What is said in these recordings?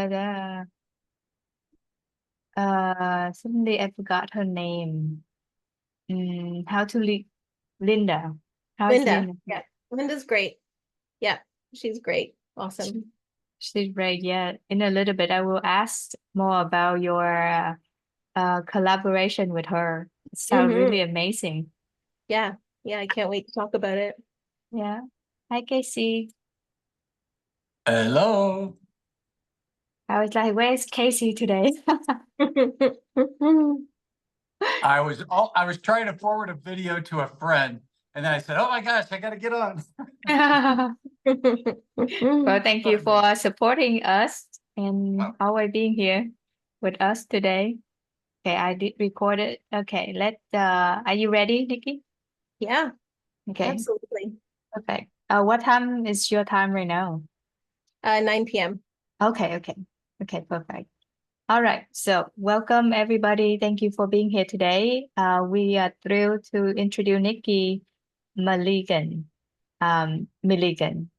Ta-da. Suddenly I forgot her name. How to Linda. How's Linda. Linda? Yeah. Linda's great. Yeah. She's great. She, Awesome. she's great. Yeah. In a little bit, I will ask more about your collaboration with her. It sounds hmm really amazing. Yeah. Yeah. I can't wait to talk about it. Yeah. Hi, Casey. Hello. I was like, where's Casey today? I was trying to forward a video to a friend, and then I said, "Oh my gosh, I got to get on." Well, thank you Sorry. for supporting us and Oh, always being here with us today. Okay, I did record it. Okay, are you ready, Nikki? Yeah, Okay, absolutely. perfect. What time is your time right now? 9 p.m. Okay, perfect. All right, so welcome everybody. Thank you for being here today. We are thrilled to introduce Nikki Milligan. Milligan.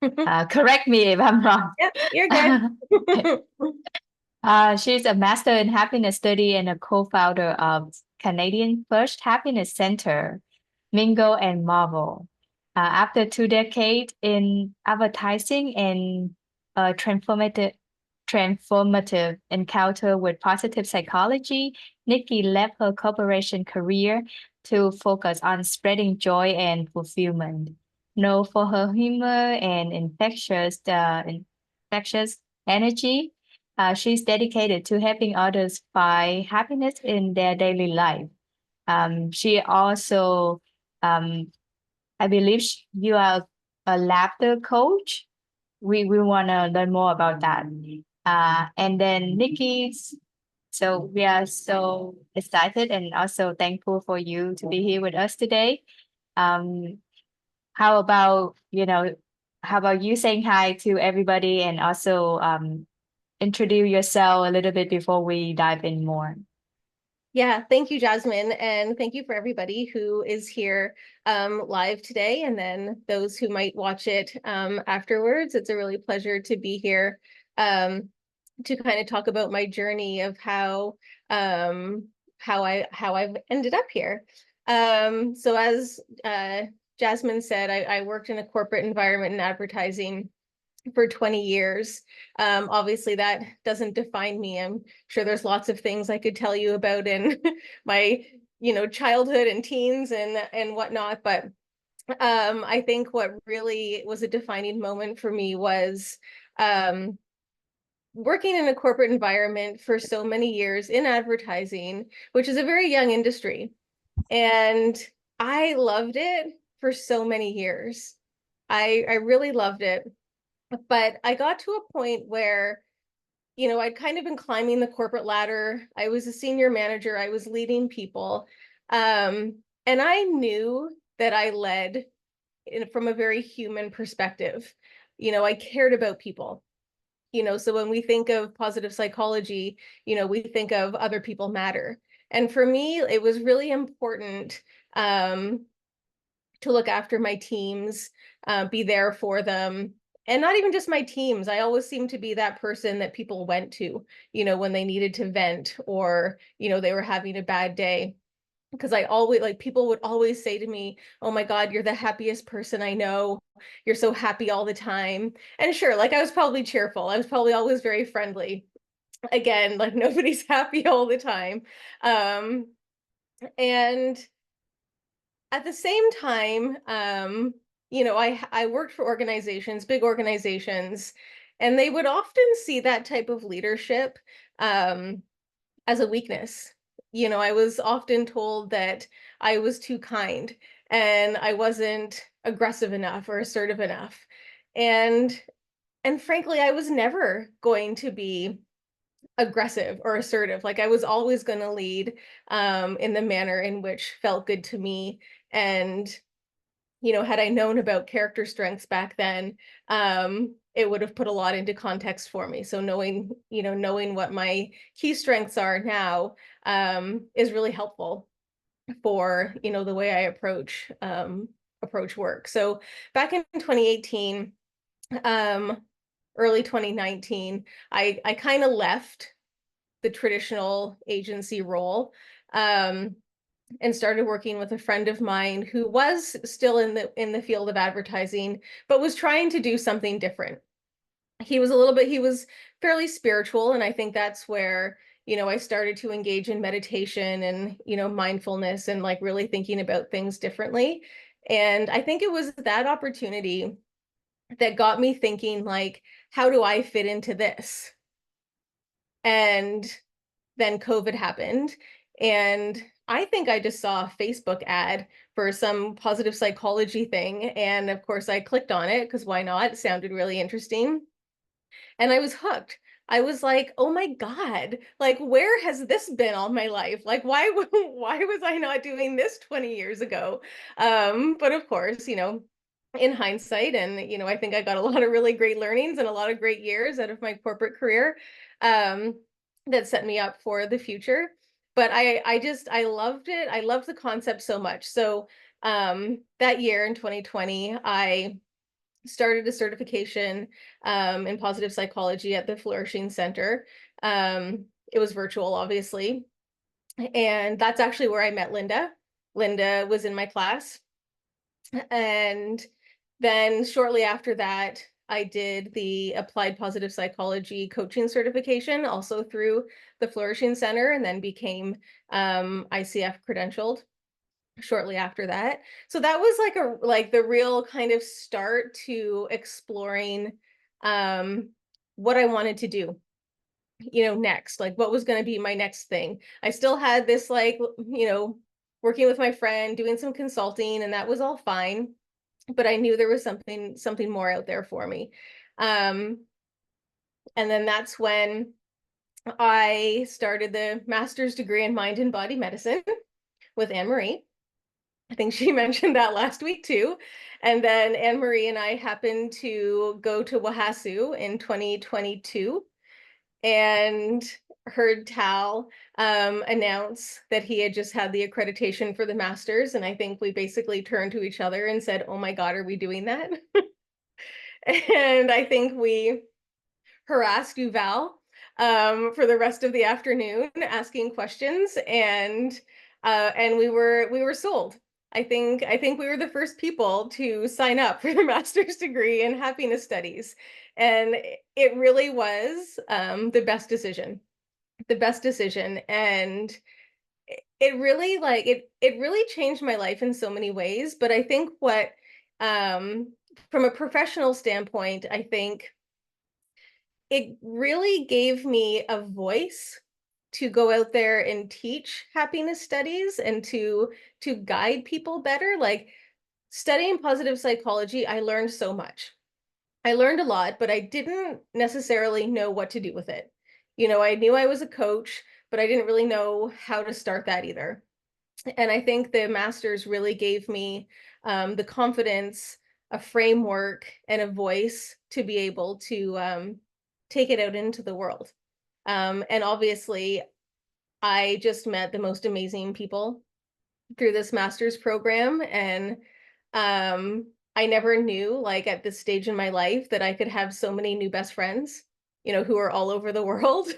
Correct me if I'm wrong. Yep, you're good. Okay. She's a master in happiness study and a co-founder of Canadian First Happiness Center, Mingle and Marvel. After 2 decades in advertising and a transformative encounter with positive psychology, Nikki left her corporation career to focus on spreading joy and fulfillment. Known for her humor and infectious energy, she's dedicated to helping others find happiness in their daily life. She also, um, I believe you are a laughter coach. We want to learn more about that. And then Nikki's, so we are so excited and also thankful for you to be here with us today. Um, how about, how about you saying hi to everybody and also introduce yourself a little bit before we dive in more. Yeah, thank you, Jasmine, and thank you for everybody who is here live today, and then those who might watch it afterwards. It's a really pleasure to be here to kind of talk about my journey of how I've ended up here. So as Jasmine said, I worked in a corporate environment in advertising for 20 years. Obviously, that doesn't define me. I'm sure there's lots of things I could tell you about in my, childhood and teens and whatnot. But I think what really was a defining moment for me was working in a corporate environment for so many years in advertising, which is a very young industry. And I loved it for so many years. I really loved it. But I got to a point where, I'd kind of been climbing the corporate ladder. I was a senior manager. I was leading people. And I knew that I led from a very human perspective. I cared about people. So when we think of positive psychology, we think of other people matter. And for me, it was really important to look after my teams, be there for them. And not even just my teams. I always seemed to be that person that people went to, when they needed to vent or, they were having a bad day. Because I always, like, people would always say to me, "Oh my God, you're the happiest person I know. You're so happy all the time." And sure, like, I was probably cheerful. I was probably always very friendly. Again, like, nobody's happy all the time. Um, and at the same time, I worked for organizations, big organizations, and they would often see that type of leadership um, as a weakness. I was often told that I was too kind and I wasn't aggressive enough or assertive enough. And and frankly, I was never going to be aggressive or assertive. Like, I was always going to lead in the manner in which felt good to me. And had I known about character strengths back then, it would have put a lot into context for me. So knowing what my key strengths are now is really helpful for, the way I approach work. So back in 2018, um, early 2019, I kind of left the traditional agency role, and started working with a friend of mine who was still in the field of advertising, but was trying to do something different. He was fairly spiritual, and I think that's where, I started to engage in meditation and, mindfulness and like really thinking about things differently. And I think it was that opportunity that got me thinking, like, how do I fit into this? And then COVID happened, and I think I just saw a Facebook ad for some positive psychology thing, and of course I clicked on it because why not? It sounded really interesting, and I was hooked. I was like, oh my God, like, where has this been all my life? Like, why why was I not doing this 20 years ago? But of course, in hindsight, and I think I got a lot of really great learnings and a lot of great years out of my corporate career, that set me up for the future. But I loved it. I loved the concept so much. So that year in 2020, I started a certification in positive psychology at the Flourishing Center. It was virtual, obviously. And that's actually where I met Linda. Linda was in my class. And then shortly after that, I did the applied positive psychology coaching certification, also through the Flourishing Center, and then became ICF credentialed shortly after that. So that was like the real kind of start to exploring what I wanted to do, next, like what was going to be my next thing. I still had this, like, working with my friend, doing some consulting, and that was all fine, but I knew there was something more out there for me. And then that's when I started the master's degree in mind and body medicine with Anne-Marie. I think she mentioned that last week too. And then Anne-Marie and I happened to go to WAHASU in 2022 and heard Tal announce that he had just had the accreditation for the master's. And I think we basically turned to each other and said, oh my God, are we doing that? And I think we harassed Yuval for the rest of the afternoon, asking questions, and we were sold. I think we were the first people to sign up for the master's degree in happiness studies, and it really was the best decision, and it really it really changed my life in so many ways. But I think what from a professional standpoint, I think it really gave me a voice to go out there and teach happiness studies and to guide people better. Like, studying positive psychology, I learned so much. I learned a lot, but I didn't necessarily know what to do with it. I knew I was a coach, but I didn't really know how to start that either. And I think the masters really gave me the confidence, a framework, and a voice to be able to take it out into the world. And obviously, I just met the most amazing people through this master's program. And I never knew, like, at this stage in my life, that I could have so many new best friends, who are all over the world.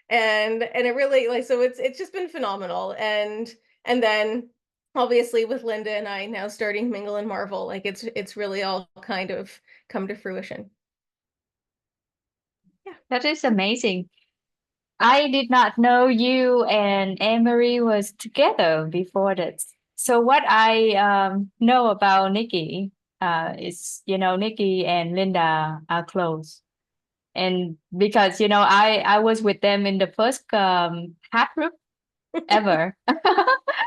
And it really, like, so it's just been phenomenal. And then obviously with Linda and I now starting Mingle and Marvel, like, it's really all kind of come to fruition. Yeah. That is amazing. I did not know you and Anne-Marie was together before this. So what I know about Nikki is, Nikki and Linda are close. And because, I was with them in the first hack group ever.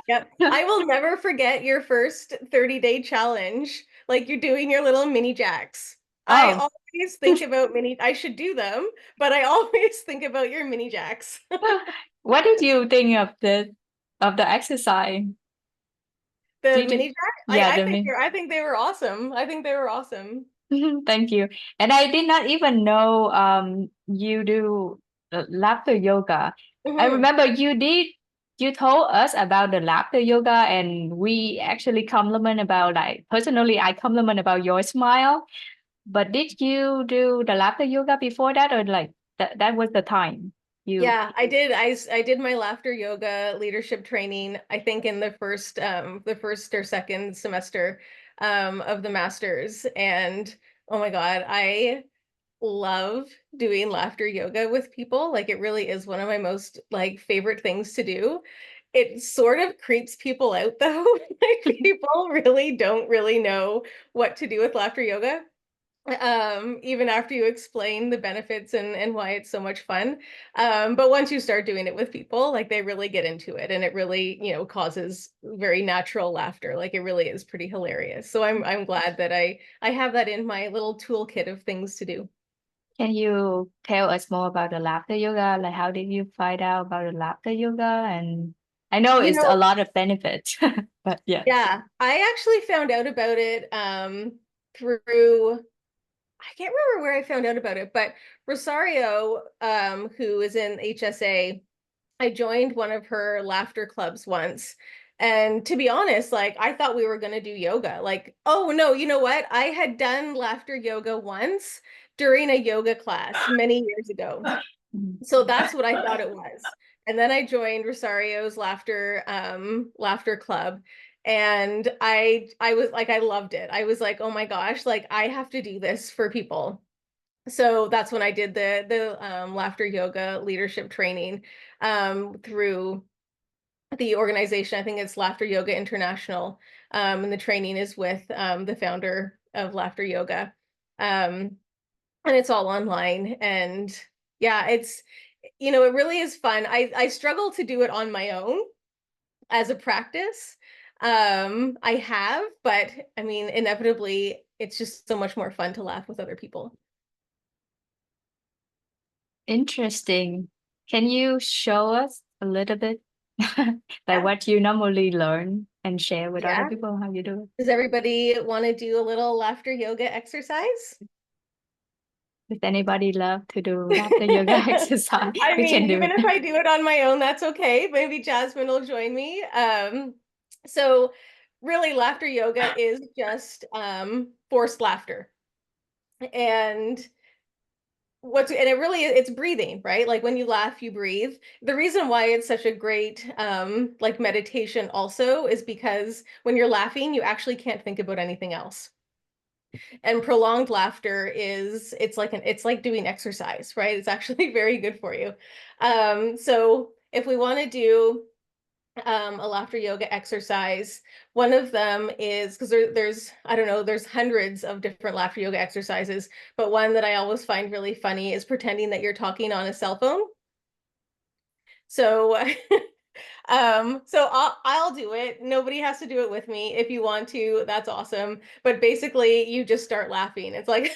Yep. I will never forget your first 30-day challenge. Like, you're doing your little mini jacks. I Oh, always think about I should do them, but I always think about your mini jacks. what did you think of the exercise? The Did you? mini jack? Yeah, I think they were awesome. I think they were awesome. Thank you. And I did not even know you do laughter yoga. I Mhm. remember you told us about the laughter yoga, and we actually compliment about, like, personally I compliment about your smile. But did you do the laughter yoga before that, or like that was the time you? Yeah, I did. I did my laughter yoga leadership training, I think in the first or second semester of the master's. And oh my God, I love doing laughter yoga with people. Like it really is one of my most like favorite things to do. It sort of creeps people out though. Like people really don't really know what to do with laughter yoga. Even after you explain the benefits and why it's so much fun. But once you start doing it with people, like they really get into it, and it really, you know, causes very natural laughter. Like it really is pretty hilarious. So I'm glad that I have that in my little toolkit of things to do. Can you tell us more about the laughter yoga? Like, how did you find out about the laughter yoga? And I know You it's a know, lot of benefits, but yeah. yeah, I actually found out about it through, I can't remember where I found out about it, but Rosario, who is in HSA, I joined one of her laughter clubs once. And to be honest, like I thought we were going to do yoga. Like, oh no, you know what? I had done laughter yoga once during a yoga class many years ago. Mhm. So that's what I thought it was. And then I joined Rosario's laughter club. And I was like, I loved it. I was like, oh my gosh, like I have to do this for people. So that's when I did the laughter yoga leadership training through the organization. I think it's Laughter Yoga International, and the training is with the founder of Laughter Yoga, and it's all online. And yeah, it's, you know, it really is fun. I struggle to do it on my own as a practice. I have, but I mean, inevitably, it's just so much more fun to laugh with other people. Interesting. Can you show us a little bit like Yeah. what you normally learn and share with other Yeah. people how you do it? Does everybody want to do a little laughter yoga exercise? Does anybody love to do laughter yoga exercise? I We mean, can do even if it. I do it on my own, that's okay. Maybe Jasmine will join me. So really laughter yoga is just forced laughter. And and it really it's breathing, right? Like when you laugh, you breathe. The reason why it's such a great like meditation also is because when you're laughing, you actually can't think about anything else. And prolonged laughter is it's like doing exercise, right? It's actually very good for you. So if we want to do a laughter yoga exercise, one of them is because there's I don't know, there's hundreds of different laughter yoga exercises, but one that I always find really funny is pretending that you're talking on a cell phone. So so I'll do it. Nobody has to do it with me. If you want to, that's awesome. But basically, you just start laughing. It's like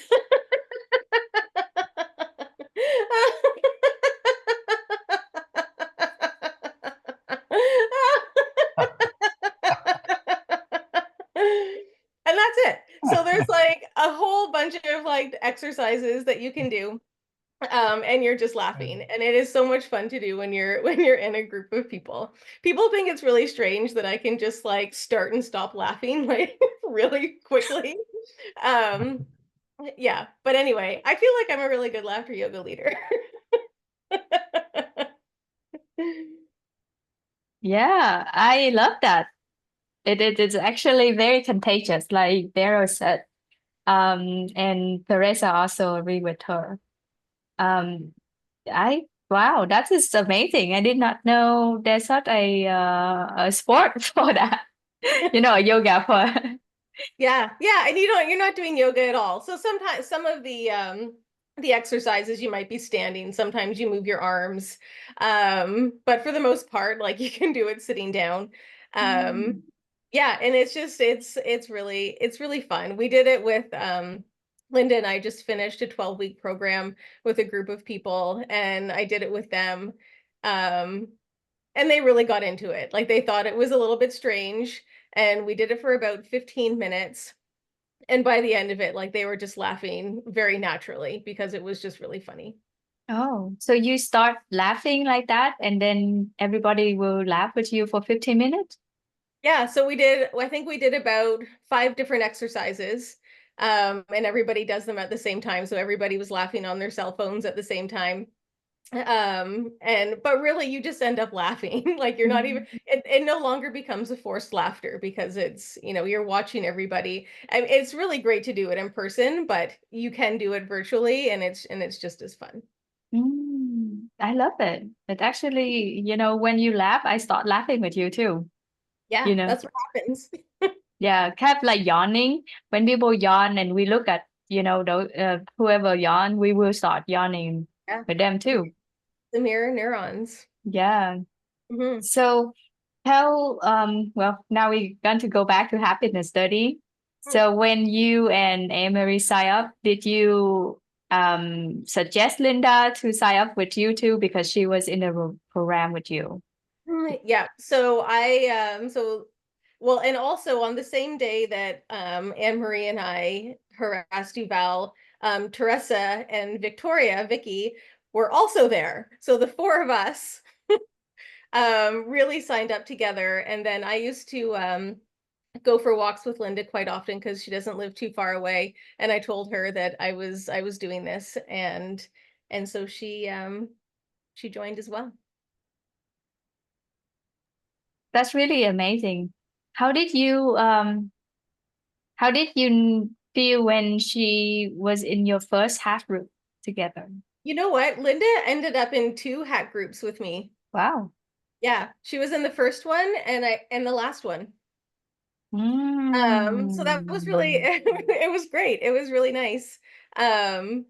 and that's it. So there's like a whole bunch of like exercises that you can do. And you're just laughing, and it is so much fun to do when you're in a group of people. People think it's really strange that I can just like start and stop laughing like really quickly. Um, yeah, but anyway, I feel like I'm a really good laughter yoga leader. Yeah, I love that. It is actually very contagious, like Daryl said. And Teresa also agree with her. Um, I wow, that is amazing. I did not know there's such a sport for that. You know, a yoga for. Yeah, yeah, and you're not doing yoga at all. So sometimes some of the exercises you might be standing, sometimes you move your arms. But for the most part, like you can do it sitting down. Um, yeah, and it's just it's really fun. We did it with Linda and I just finished a 12-week program with a group of people, and I did it with them. Um, and they really got into it. Like they thought it was a little bit strange, and we did it for about 15 minutes. And by the end of it, like they were just laughing very naturally because it was just really funny. Oh, so you start laughing like that, and then everybody will laugh with you for 15 minutes? Yeah, so I think we did about 5 different exercises. And everybody does them at the same time. So everybody was laughing on their cell phones at the same time. But really you just end up laughing. Like you're not even, it no longer becomes a forced laughter because it's, you know, you're watching everybody. It's really great to do it in person, but you can do it virtually, and it's just as fun. I love it. It actually, you know, when you laugh, I start laughing with you too. Yeah, You know, that's what happens. yeah, kind of like yawning. When people yawn and we look at, you know, whoever yawn, we will start yawning Yeah, with them too. the mirror neurons. Yeah. Hmm. So tell, well, now we're going to go back to happiness study. So when you and Anne-Marie sign up, did you suggest Linda to sign up with you too because she was in the program with you? Yeah, so well, and also on the same day that Anne-Marie and I harassed Yuval, Teresa and Vicky, were also there. So the four of us really signed up together. And then I used to go for walks with Linda quite often because she doesn't live too far away. And I told her that I was doing this, and so she joined as well. That's really amazing. How did you feel when she was in your first half group together? You know what? Linda ended up in 2 hack groups with me. Wow. Yeah, she was in the first one and the last one. So that was really it was great. It was really nice. Um,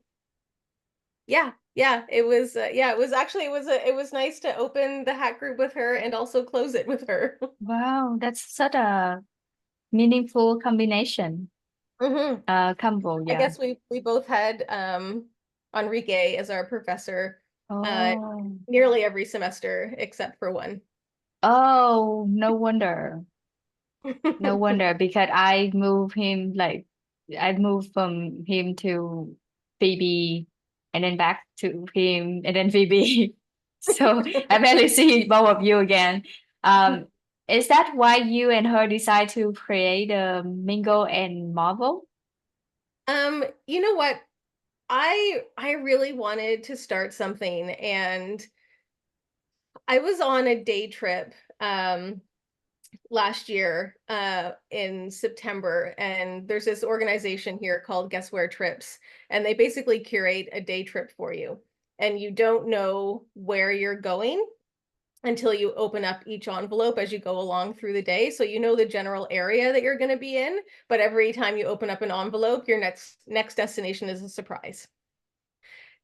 yeah, it was it was actually it was nice to open the hack group with her and also close it with her. Wow, that's such a meaningful combination. Hmm. Combo, I yeah. guess we both had Enrique as our professor Oh, nearly every semester except for one. oh, no wonder. No wonder because I moved from him to Phoebe and then back to him and then Phoebe. So I barely see both of you again. Um, is that why you and her decide to create a Mingle and Marvel? You know what? I really wanted to start something, and I was on a day trip last year in September, and there's this organization here called Guess Where Trips, and they basically curate a day trip for you, and you don't know where you're going until you open up each envelope as you go along through the day. So you know the general area that you're going to be in, but every time you open up an envelope, your next destination is a surprise.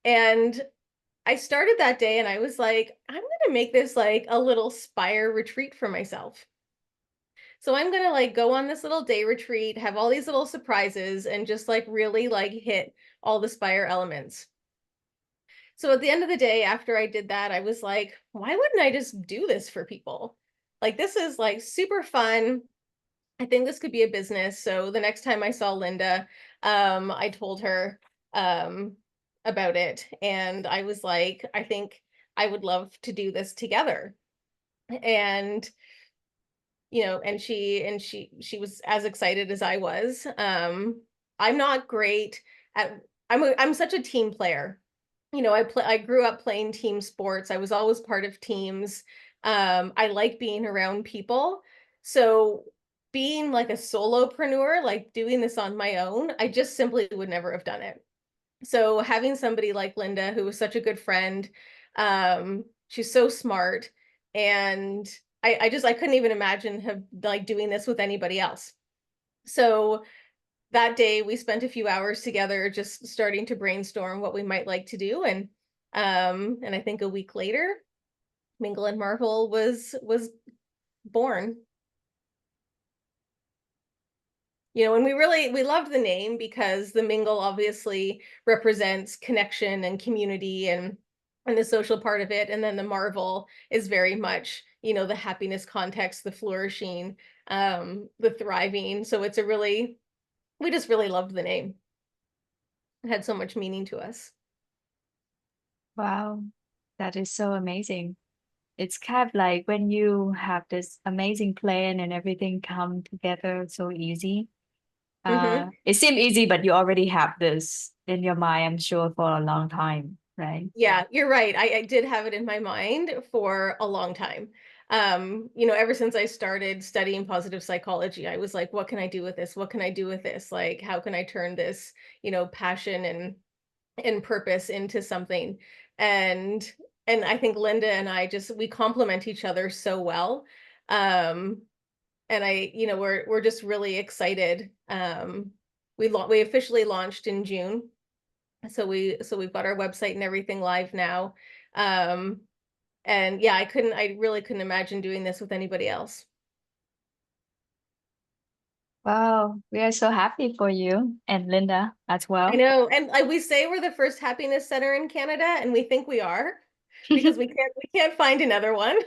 And I started that day and I was like, I'm going to make this like a little Spire retreat for myself. So I'm going to like go on this little day retreat, have all these little surprises, and just like really like hit all the Spire elements. So at the end of the day, after I did that, I was like, why wouldn't I just do this for people? Like, this is like super fun. I think this could be a business. So the next time I saw Linda, I told her about it. And I was like, I think I would love to do this together. And you know, and she was as excited as I was. I'm not great at I'm such a team player. You know, I grew up playing team sports. I was always part of teams. I like being around people. So being like a solopreneur, like doing this on my own, I just simply would never have done it. So having somebody like Linda, who was such a good friend, she's so smart, and I couldn't even imagine have like doing this with anybody else. So that day we spent a few hours together just starting to brainstorm what we might like to do, and I think a week later Mingle and Marvel was born. You know, and we loved the name because the Mingle obviously represents connection and community and the social part of it, and then the Marvel is very much, you know, the happiness context, the flourishing, the thriving. So it's a really, we just really loved the name. It had so much meaning to us. Wow, that is so amazing. It's kind of like when you have this amazing plan and everything come together so easy. It seemed easy, but you already have this in your mind, I'm sure, for a long time, right? Yeah, you're right. I did have it in my mind for a long time. Ever since I started studying positive psychology, I was like, what can I do with this? What can I do with this? Like, how can I turn this, passion and purpose into something? And and I think Linda and I we complement each other so well. Um, and we're just really excited. We officially launched in June. So we've got our website and everything live now. Um, and yeah, I really couldn't imagine doing this with anybody else. Wow, we are so happy for you and Linda as I well. know. And we say we're the first happiness center in Canada, and we think we are because we can't find another one.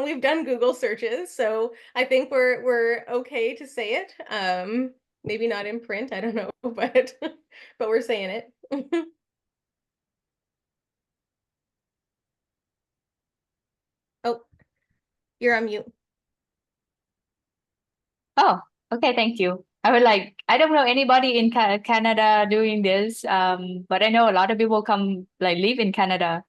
We've done Google searches, so I think we're okay to say it. Maybe not in print, I don't know, but we're saying it. Oh, you're on mute. Oh, okay, thank you. I would like, I don't know anybody in Canada doing this, but I know a lot of people come like live in Canada,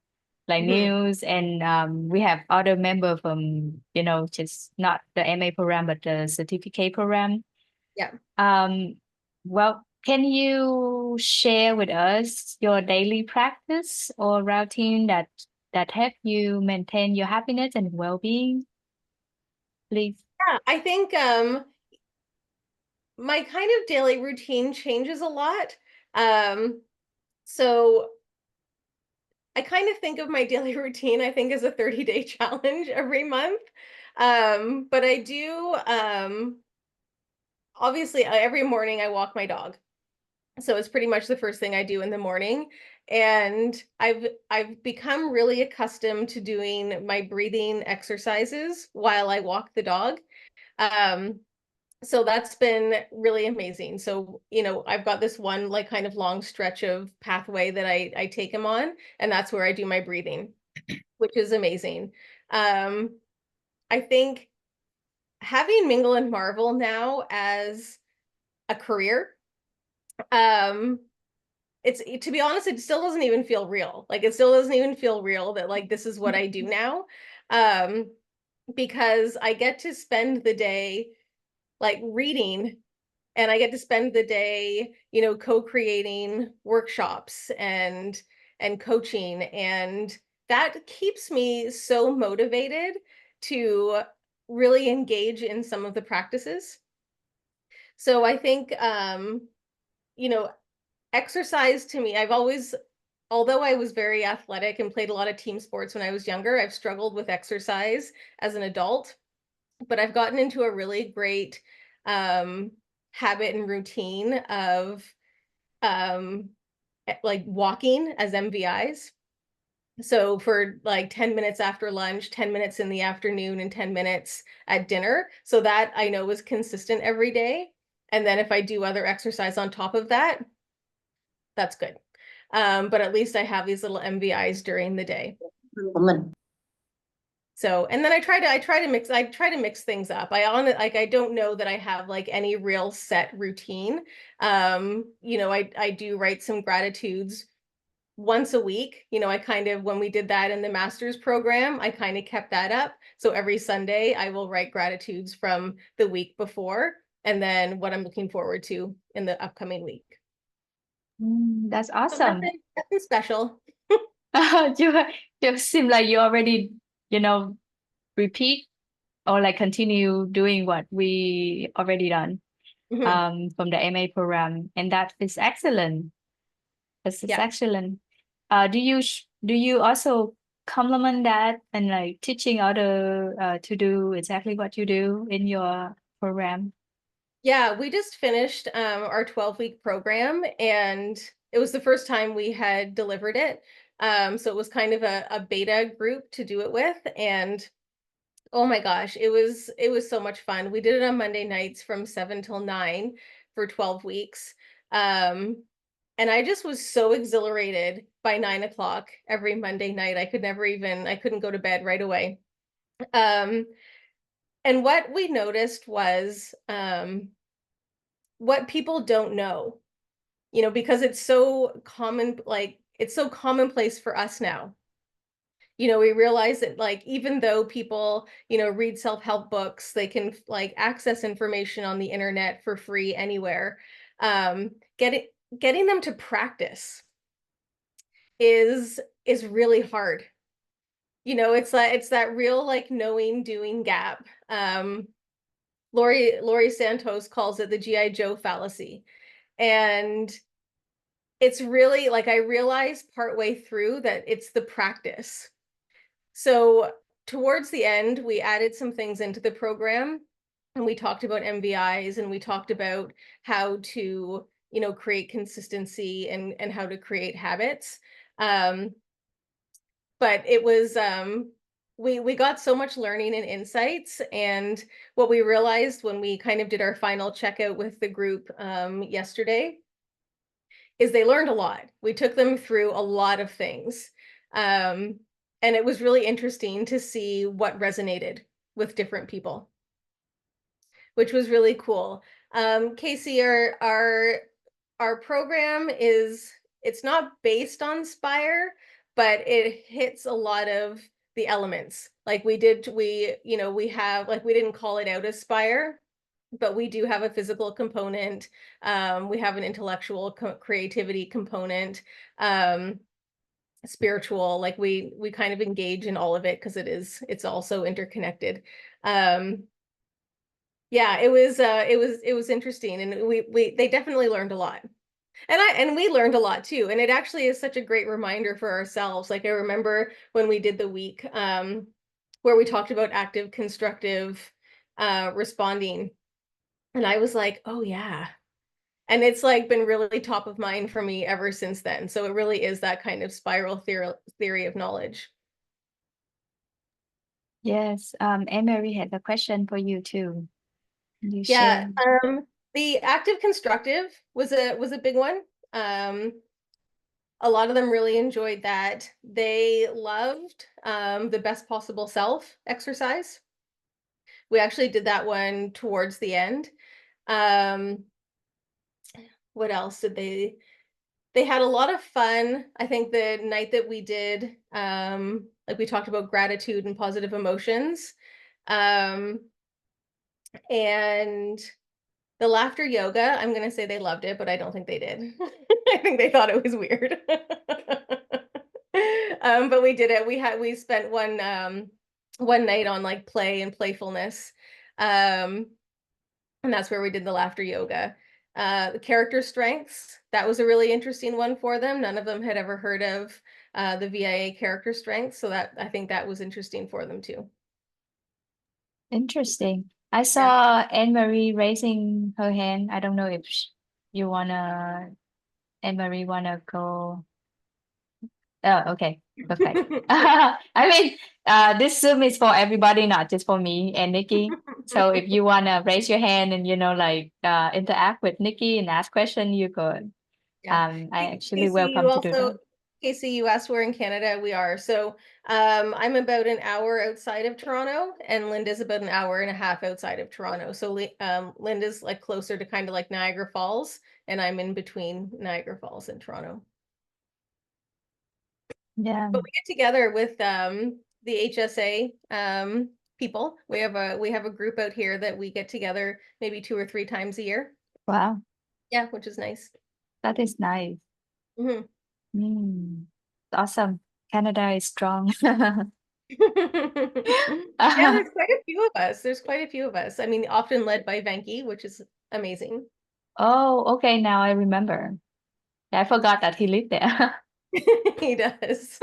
like Mhm. news, and we have other member from, just not the MA program, but the certificate program. Yeah. Well, can you share with us your daily practice or routine that help you maintain your happiness and well-being, please? Yeah, I think my kind of daily routine changes a lot. Um, so I kind of think of my daily routine, I think, as a 30-day challenge every month. But I do, obviously, every morning I walk my dog. So it's pretty much the first thing I do in the morning. And I've become really accustomed to doing my breathing exercises while I walk the dog. Um, so that's been really amazing. So, I've got this one like kind of long stretch of pathway that I take him on, and that's where I do my breathing, which is amazing. Um, I think having Mingle and Marvel now as a career, um, to be honest, it still doesn't even feel real. Like it still doesn't even feel real that like this is what I do now. Um, because I get to spend the day like reading, and I get to spend the day, co-creating workshops and coaching, and that keeps me so motivated to really engage in some of the practices. So I think you know, exercise to me, although I was very athletic and played a lot of team sports when I was younger, I've struggled with exercise as an adult, but I've gotten into a really great um, habit and routine of um, like walking as MVIs. So for like 10 minutes after lunch, 10 minutes in the afternoon, and 10 minutes at dinner. So that I know is consistent every day. And then if I do other exercise on top of that, that's good. But at least I have these little MVIs during the day. So, and then I try to mix things up. I don't know that I have like any real set routine. I do write some gratitudes once a week. When we did that in the master's program, I kind of kept that up. So every Sunday I will write gratitudes from the week before and then what I'm looking forward to in the upcoming week. That's So awesome. nothing special. You you seem like you already, repeat or like continue doing what we already done Mhm. from the MA program, and that is excellent. This is Yeah. excellent. Do you also complement that and like teaching other to do exactly what you do in your program? Yeah, we just finished our 12-week program, and it was the first time we had delivered it. So it was kind of a beta group to do it with. And oh my gosh, it was so much fun. We did it on Monday nights from 7 till 9 for 12 weeks. Um, and I just was so exhilarated by 9 o'clock every Monday night. I couldn't go to bed right away. And what we noticed was what people don't know, you know, because it's so common, like it's so commonplace for us now. You know, we realize that like even though people, you know, read self-help books, they can like access information on the internet for free anywhere. Um, getting them to practice is really hard. You know, it's that real like knowing doing gap. Laurie Santos calls it the GI Joe fallacy. And it's really like I realized partway through that it's the practice. So towards the end, we added some things into the program, and we talked about MVIs, and we talked about how to, you know, create consistency and how to create habits. Um, but it was we got so much learning and insights, and what we realized when we kind of did our final checkout with the group yesterday is they learned a lot. We took them through a lot of things. And it was really interesting to see what resonated with different people, which was really cool. Casey, our program it's not based on Spire, but it hits a lot of the elements. Like we have, like, we didn't call it out as Spire, but we do have a physical component. We have an intellectual creativity component, spiritual, like we kind of engage in all of it because it's also interconnected. Yeah, it was interesting, and they definitely learned a lot. And we learned a lot too. And it actually is such a great reminder for ourselves. Like I remember when we did the week where we talked about active, constructive responding. And I was like, oh yeah. And it's like been really top of mind for me ever since then. So it really is that kind of spiral theory of knowledge. Yes. Anne Marie had a question for you too. Can you Yeah. share? The active constructive was a big one. A lot of them really enjoyed that. They loved the best possible self exercise. We actually did that one towards the end. What else did they had a lot of fun. I think the night that we did, like we talked about gratitude and positive emotions. And the laughter yoga, I'm going to say they loved it, but I don't think they did. I think they thought it was weird. But we did it. We spent one night on like play and playfulness. And that's where we did the laughter yoga. The character strengths, that was a really interesting one for them. None of them had ever heard of the VIA character strengths, so that I think that was interesting for them too. Interesting. I Yeah. saw Anne Marie raising her hand. I don't know if you wanna, Anne Marie wanna go. Oh, okay. Perfect. I mean, this Zoom is for everybody, not just for me and Nikki. So if you wanna raise your hand and like interact with Nikki and ask question, you could. Yeah. I actually welcome to do that. Casey, you asked where in Canada we are. So I'm about an hour outside of Toronto, and Linda's about an hour and a half outside of Toronto. So Linda's like closer to kind of like Niagara Falls, and I'm in between Niagara Falls and Toronto. Yeah. But we get together with the HSA people. We have a group out here that we get together maybe 2 or 3 times a year. Wow. Yeah, which is nice. That is nice. Mm-hmm. Awesome. Canada is strong. Yeah, there's quite a few of us. There's quite a few of us. I mean, often led by Venki, which is amazing. Oh, okay. Now I remember. I forgot that he lived there. He does.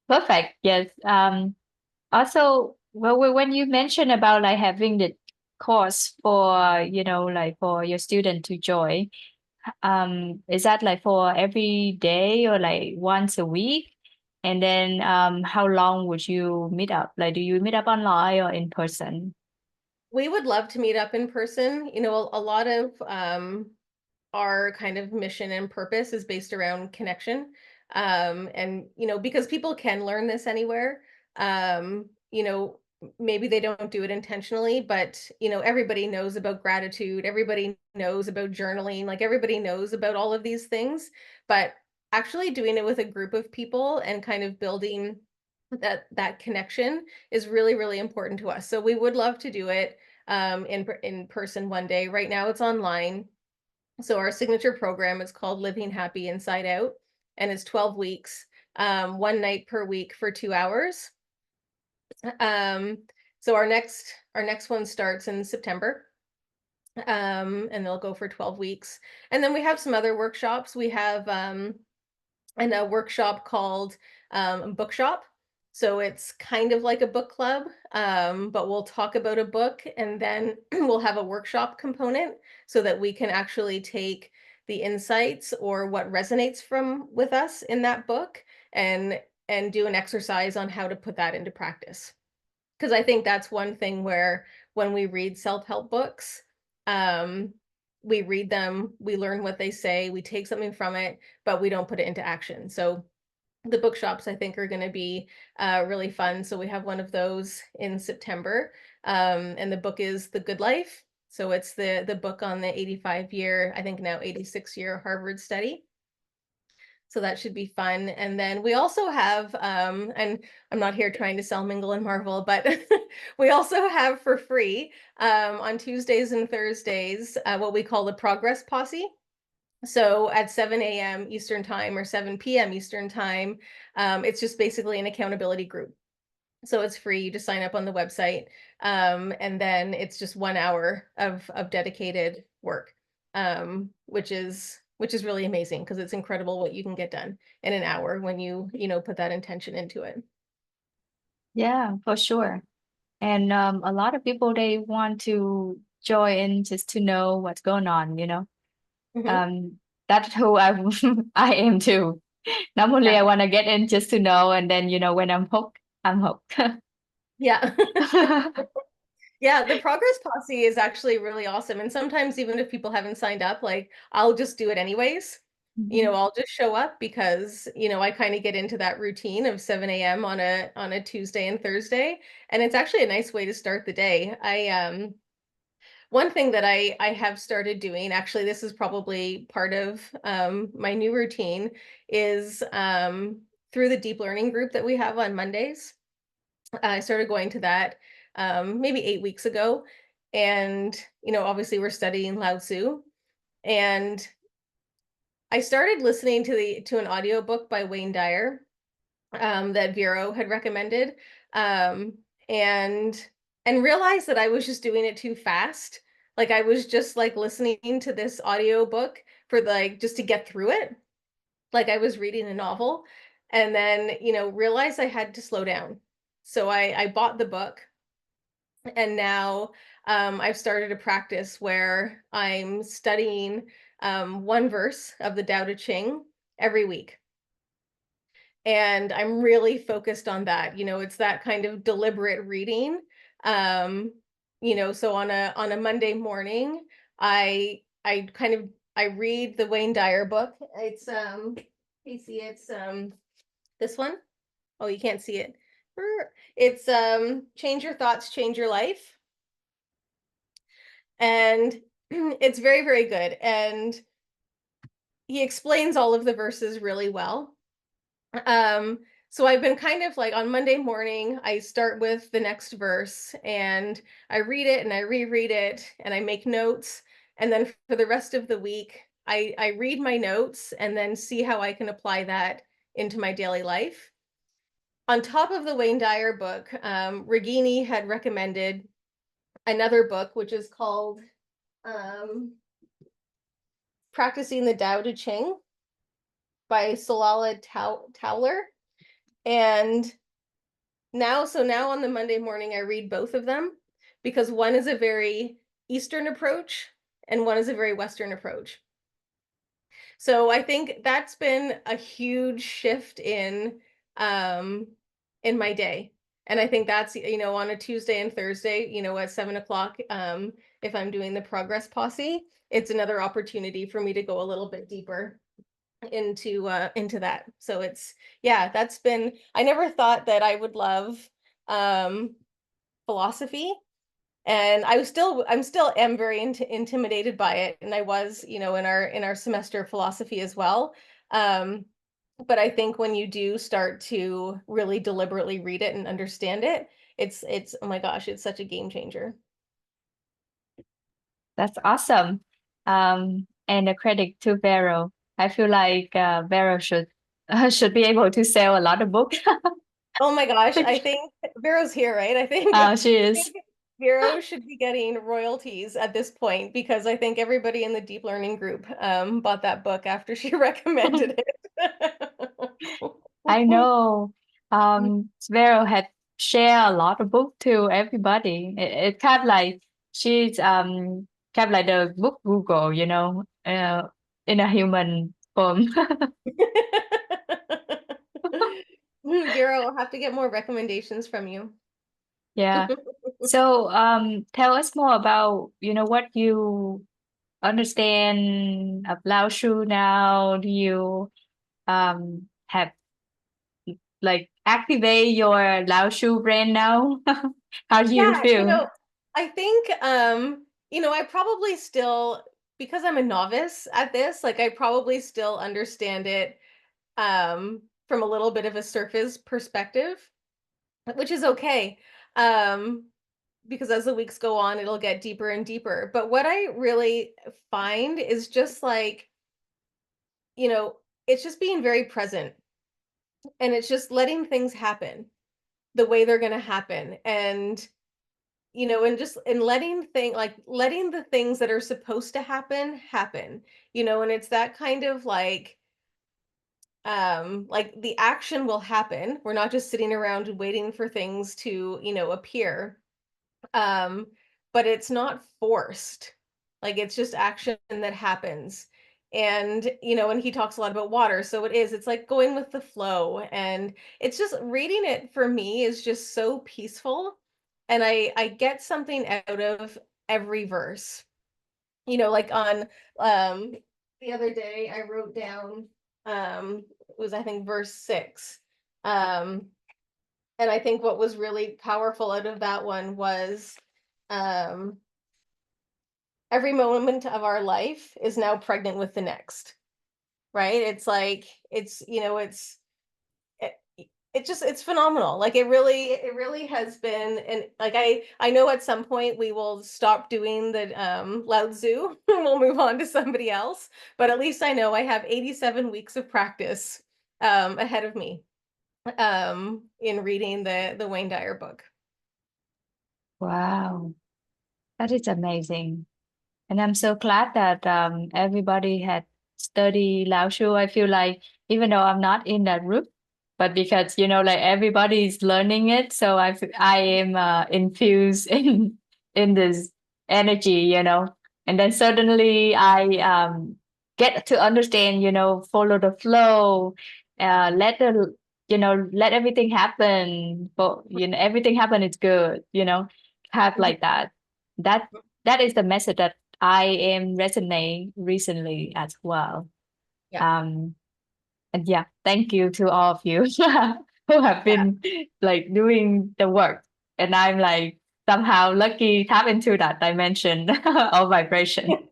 Perfect. Yes. Also, well, when you mentioned about like having the course for, like for your student to join, is that like for every day or like once a week? And then, how long would you meet up? Like, do you meet up online or in person? We would love to meet up in person. You know, a lot of our kind of mission and purpose is based around connection. And, you know, because people can learn this anywhere, you know, maybe they don't do it intentionally, but you know, everybody knows about gratitude, everybody knows about journaling, like everybody knows about all of these things, but actually doing it with a group of people and kind of building that connection is really, really important to us. So we would love to do it in person one day. Right now it's online. So our signature program is called Living Happy Inside Out, and it's 12 weeks, one night per week for 2 hours. So our next one starts in September. And they'll go for 12 weeks. And then we have some other workshops. We have a workshop called Bookshop. So it's kind of like a book club, but we'll talk about a book, and then we'll have a workshop component so that we can actually take the insights or what resonates with us in that book and do an exercise on how to put that into practice. Because I think that's one thing where when we read self-help books, we read them, we learn what they say, we take something from it, but we don't put it into action. So the bookshops, I think, are going to be really fun. So we have one of those in September, and the book is The Good Life. So it's the book on the 85-year, I think now 86-year Harvard study. So that should be fun. And then we also have, and I'm not here trying to sell Mingle and Marvel, but we also have for free on Tuesdays and Thursdays what we call the Progress Posse. So at 7 a.m. Eastern Time or 7 p.m. Eastern Time, it's just basically an accountability group. So it's free. You just sign up on the website, and then it's just 1 hour of dedicated work, which is really amazing because it's incredible what you can get done in an hour when you put that intention into it. Yeah, for sure. And a lot of people, they want to join just to know what's going on, you know. Mhm. That's who I am too. Normally, Yeah. I want to get in just to know, and then, you know, when I'm hooked, I'm hooked. Yeah. Yeah, the Progress Posse is actually really awesome. And sometimes even if people haven't signed up, like I'll just do it anyways. You know, I'll just show up because, you know, I kind of get into that routine of 7 a.m. on a Tuesday and Thursday. And it's actually a nice way to start the day. One thing that I have started doing, actually, this is probably part of my new routine, is through the deep learning group that we have on Mondays. I started going to that maybe 8 weeks ago. And, you know, obviously we're studying Lao Tzu. And I started listening to an audiobook by Wayne Dyer that Vero had recommended. Um, and realized that I was just doing it too fast. Like I was just like listening to this audiobook for like just to get through it. Like I was reading a novel, and then, you know, realized I had to slow down. So I bought the book, and now I've started a practice where I'm studying one verse of the Tao Te Ching every week. And I'm really focused on that. You know, it's that kind of deliberate reading. Um, you know, so on a Monday morning, I kind of I read the Wayne Dyer book. It's you see it's this one. Oh, you can't see it. It's Change Your Thoughts, Change Your Life. And it's very, very good. And he explains all of the verses really well. So I've been kind of like on Monday morning, I start with the next verse and I read it and I reread it and I make notes. And then for the rest of the week, I read my notes and then see how I can apply that into my daily life. On top of the Wayne Dyer book, Regini had recommended another book, which is called Practicing the Tao Te Ching by Salala Towler. And now on the Monday morning, I read both of them because one is a very Eastern approach and one is a very Western approach. So I think that's been a huge shift in my day. And I think that's, you know, on a Tuesday and Thursday, you know, at 7 o'clock, if I'm doing the Progress Posse, it's another opportunity for me to go a little bit deeper into that. So it's, yeah, that's been, I never thought that I would love philosophy. And I'm still am very intimidated by it. And I was, in our semester of philosophy as well. But I think when you do start to really deliberately read it and understand it, it's, oh my gosh, it's such a game changer. That's awesome. And a credit to Vero. I feel like Vero should be able to sell a lot of books. Oh my gosh, I think Vero's here, right? I think She I is. think Vero should be getting royalties at this point, because I think everybody in the deep learning group bought that book after she recommended it. I know. Vero had shared a lot of book to everybody. It kind of like she's kind of like the book Google, in a human form. Vero, I'll have to get more recommendations from you. Yeah. So tell us more about, what you understand of Lao Shu now. Do you have like activate your Lao Shu brand now? How do you Yeah, feel? I think I probably still, because I'm a novice at this, like I probably still understand it from a little bit of a surface perspective, which is okay. Um because as the weeks go on, it'll get deeper and deeper. But what I really find is just like, you know, it's just being very present, and it's just letting things happen the way they're going to happen. And and just and letting the things that are supposed to happen, and it's that kind of like the action will happen. We're not just sitting around waiting for things to, appear. Um, but it's not forced. Like it's just action that happens. And, and he talks a lot about water. So it's like going with the flow. And it's just reading it for me is just so peaceful. And I get something out of every verse. Like on the other day I wrote down it was, I think, verse 6. And I think what was really powerful out of that one was um, every moment of our life is now pregnant with the next, right? It's like, it, it's phenomenal. Like it really has been. And like, I know at some point we will stop doing the Lao Tzu and we'll move on to somebody else. But at least I know I have 87 weeks of practice ahead of me in reading the Wayne Dyer book. Wow, that is amazing. And I'm so glad that everybody had studied Lao Shu. I feel like even though I'm not in that group, but because like everybody's learning it, so I am infused in this energy, and then suddenly I get to understand, follow the flow, let everything happen. But everything happen is good, have like that. That that is the message that I am resonate recently as well. Yeah. And yeah, thank you to all of you who have Yeah. been like doing the work. And I'm like somehow lucky tap into that dimension of vibration.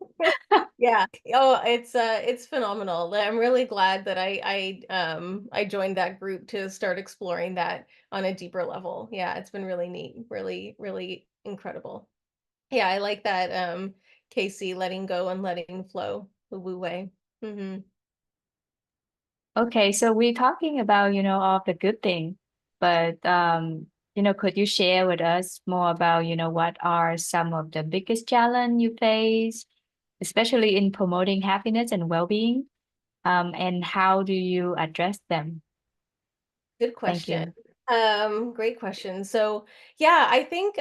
Yeah. Oh, it's phenomenal. I'm really glad that I joined that group to start exploring that on a deeper level. Yeah, it's been really neat, really, really incredible. Yeah, I like that Casey, letting go and letting flow, the Wu way. Okay, so we're talking about, all the good things, but could you share with us more about, what are some of the biggest challenge you face, especially in promoting happiness and well-being, and how do you address them? Good Thank question. you. Great question. So yeah, I think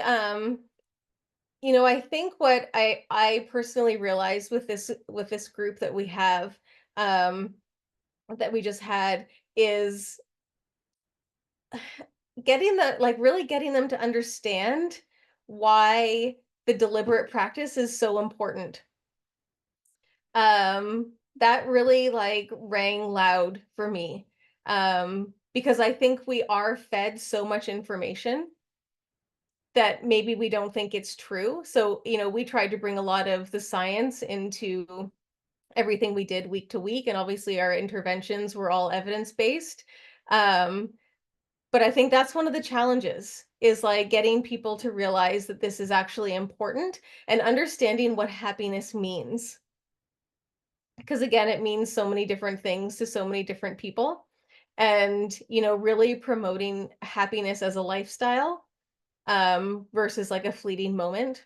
what I personally realized with this group that we have, that we just had, is really getting them to understand why the deliberate practice is so important. That really like rang loud for me. Because I think we are fed so much information, that maybe we don't think it's true. So, we tried to bring a lot of the science into everything we did week to week, and obviously our interventions were all evidence-based. Um, but I think that's one of the challenges, is like getting people to realize that this is actually important and understanding what happiness means. Because again, it means so many different things to so many different people. And, really promoting happiness as a lifestyle, versus like a fleeting moment.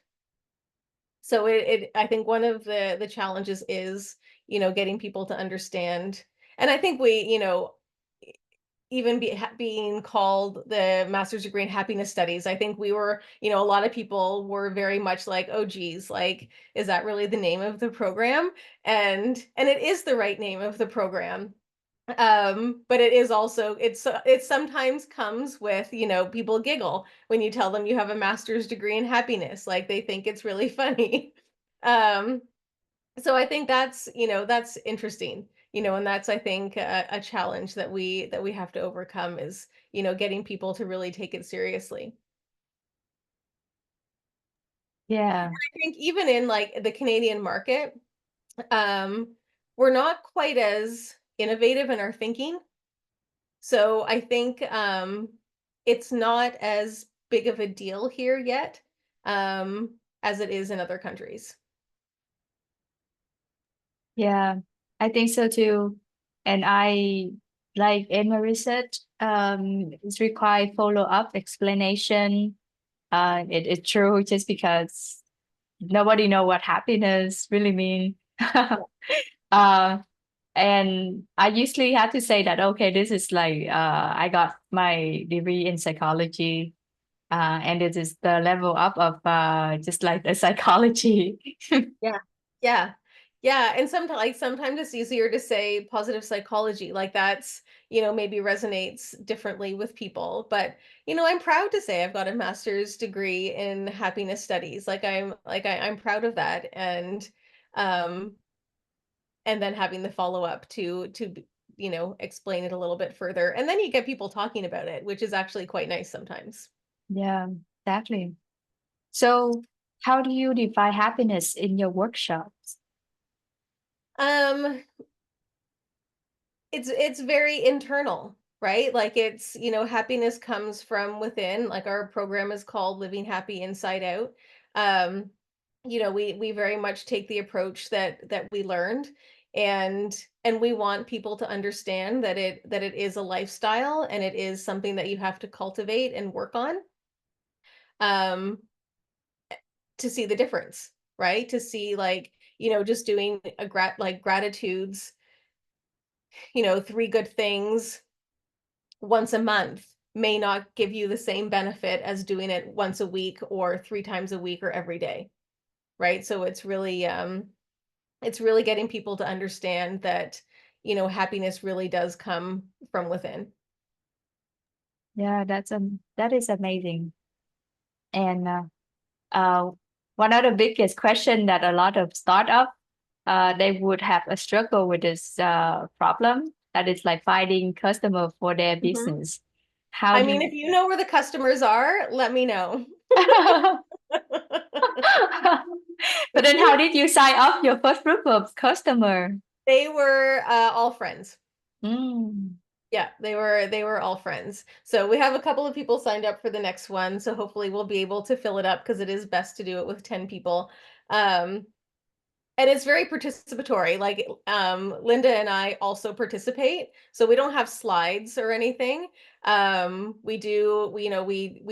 So I think one of the challenges is, getting people to understand. And I think we, even being called the master's degree in happiness studies, I think we were, a lot of people were very much like, oh geez, like, is that really the name of the program? And it is the right name of the program. But it is also, it sometimes comes with, people giggle when you tell them you have a master's degree in happiness, like they think it's really funny. um so I think that's interesting, and that's, I think, a challenge that we have to overcome, is, getting people to really take it seriously. Yeah. I think even in like the Canadian market, we're not quite as innovative in our thinking. So I think, it's not as big of a deal here yet, as it is in other countries. Yeah, I think so too. And I like in my research, it's required follow-up explanation. It's true just because nobody know what happiness really mean. Uh, and I usually have to say that, okay, this is like, I got my degree in psychology, and it is the level up of just like the psychology. Yeah. Yeah. Yeah. And sometimes it's easier to say positive psychology. Like that's, maybe resonates differently with people. But, I'm proud to say I've got a master's degree in happiness studies. I'm proud of that. Um, and then having the follow-up to explain it a little bit further. And then you get people talking about it, which is actually quite nice sometimes. Yeah, exactly. So, how do you define happiness in your workshops? Um, it's very internal, right? Like it's, happiness comes from within. Like our program is called Living Happy Inside Out. Um, we very much take the approach that we learned, and we want people to understand that it is a lifestyle, and it is something that you have to cultivate and work on, um to see the difference, right? To see, like, just doing gratitudes, three good things once a month may not give you the same benefit as doing it once a week or three times a week or every day, right? So it's really getting people to understand that, happiness really does come from within. Yeah, that is amazing. And uh, one of the biggest question that a lot of startup they would have a struggle with this problem, that is like finding customer for their Mhm. business. How I do mean, you if you know where the customers are, let me know. but then how did you sign up your first group of customer? They were all friends. Mm. Yeah, they were all friends. So we have a couple of people signed up for the next one. So hopefully we'll be able to fill it up, because it is best to do it with 10 people. Um, and it's very participatory. Like, Linda and I also participate. So we don't have slides or anything. We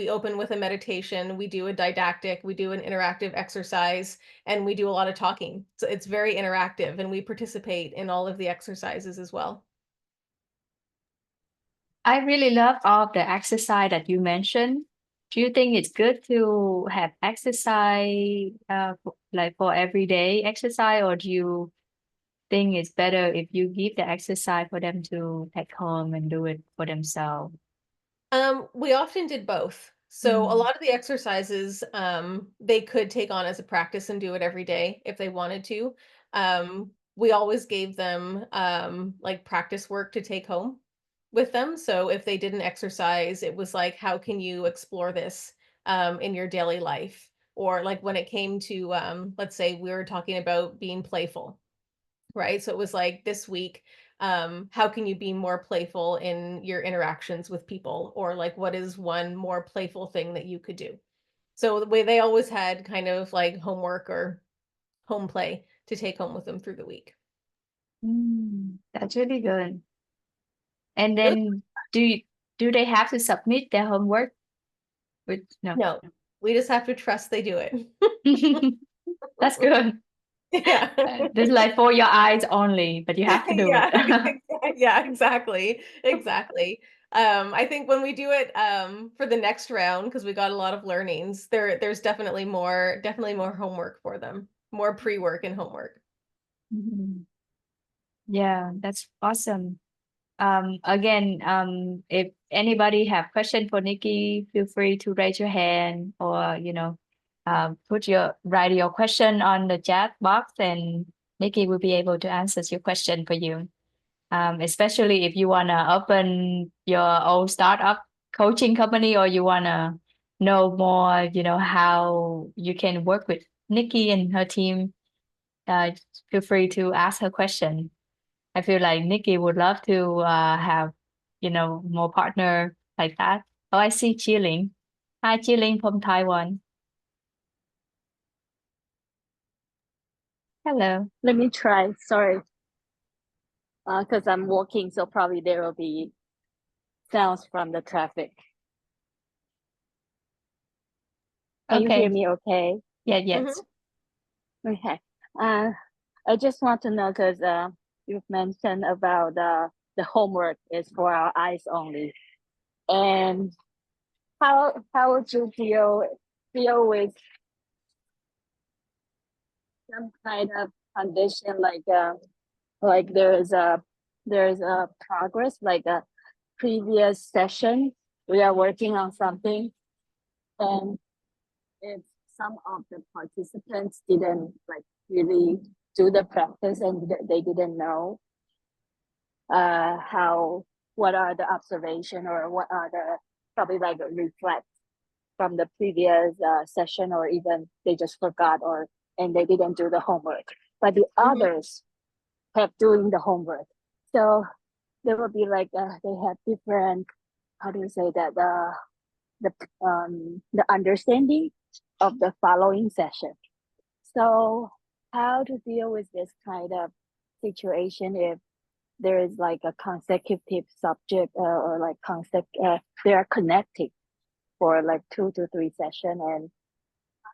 open with a meditation, we do a didactic, we do an interactive exercise, and we do a lot of talking. So it's very interactive, and we participate in all of the exercises as well. I really love all of the exercise that you mentioned. Do you think it's good to have exercise like for everyday exercise, or do you think it's better if you give the exercise for them to take home and do it for themselves? We often did both. So a Mm. lot of the exercises, they could take on as a practice and do it every day if they wanted to. We always gave them like practice work to take home with them. So if they didn't exercise, it was like, how can you explore this in your daily life? Or like when it came to, let's say we were talking about being playful, right? So it was like this week, how can you be more playful in your interactions with people? Or like, what is one more playful thing that you could do? So the way they always had kind of like homework or home play to take home with them through the week. That's really good. And It was, then do they have to submit their homework? With no. no, we just have to trust they do it. That's good. Yeah. This is like for your eyes only, but you have to do Yeah, it. yeah, exactly. Exactly. I think when we do it for the next round, because we got a lot of learnings, there's definitely more homework for them, more pre-work and homework. Mhm. Yeah, that's awesome. Again, if anybody have question for Nikki, feel free to raise your hand or, write your question on the chat box and Nikki will be able to answer your question for you. Especially if you want to open your own startup coaching company or you want to know more, how you can work with Nikki and her team, uh, feel free to ask her question. I feel like Nikki would love to have, more partner like that. Oh, I see Chilling. Hi, Chilling from Taiwan. Hello. Let me try. Sorry, because I'm walking, so probably there will be sounds from the traffic. Can you hear Okay. me okay? Yeah, Mhm. yes. Okay. I just want to know because you've mentioned about the homework is for our eyes only. And how would you deal with some kind of condition like there's a progress like a previous session we are working on something and if some of the participants didn't like really do the practice and they didn't know how what are the observation or what are the probably like reflect from the previous session or even they just forgot or and they didn't do the homework but the others have doing the homework so there will be like they have different how do you say that the understanding of the following session. So how to deal with this kind of situation if there is like a consecutive subject or like they are connected for like 2 to 3 session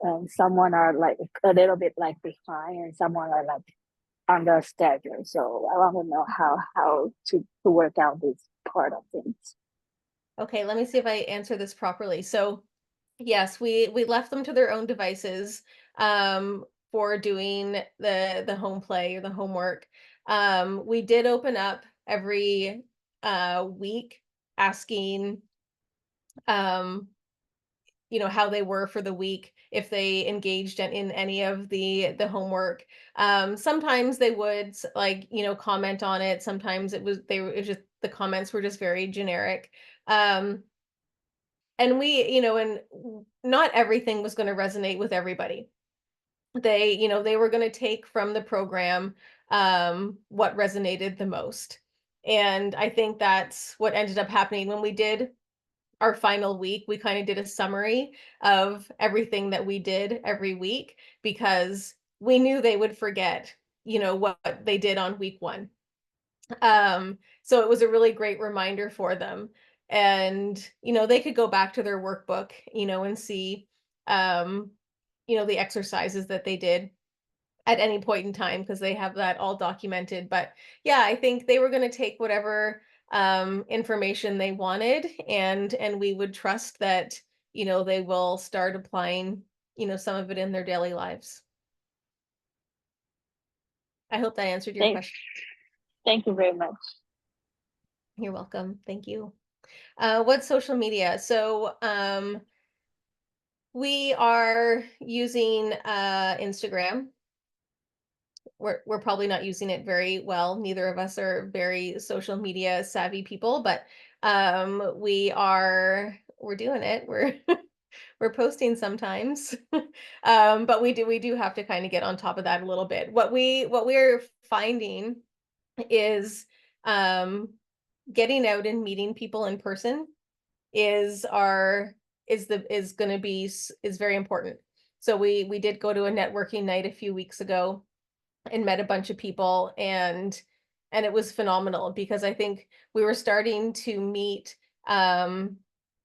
and someone are like a little bit like behind and someone are like on the schedule. So I want to know how to work out this part of things. Okay, let me see if I answer this properly. So yes, we left them to their own devices for doing the home play or the homework. We did open up every week asking um how they were for the week, if they engaged in any of the homework. Sometimes they would like, comment on it. Sometimes it was just the comments were just very generic. Um, and not everything was going to resonate with everybody. They were going to take from the program what resonated the most. And I think that's what ended up happening when we did our final week. We kind of did a summary of everything that we did every week because we knew they would forget, what they did on week 1. So it was a really great reminder for them. And, they could go back to their workbook, and see, um, the exercises that they did at any point in time because they have that all documented. But yeah, I think they were going to take whatever information they wanted and we would trust that, they will start applying, some of it in their daily lives. I hope that answered your question. Thank you very much. You're welcome. Thank you. What social media? So we are using Instagram. We're probably not using it very well. Neither of us are very social media savvy people, but we're doing it. We're posting sometimes. But we do have to kind of get on top of that a little bit. What we're finding is um getting out and meeting people in person is our is going to be is very important. So we did go to a networking night a few weeks ago and met a bunch of people, and it was phenomenal because I think we were starting to meet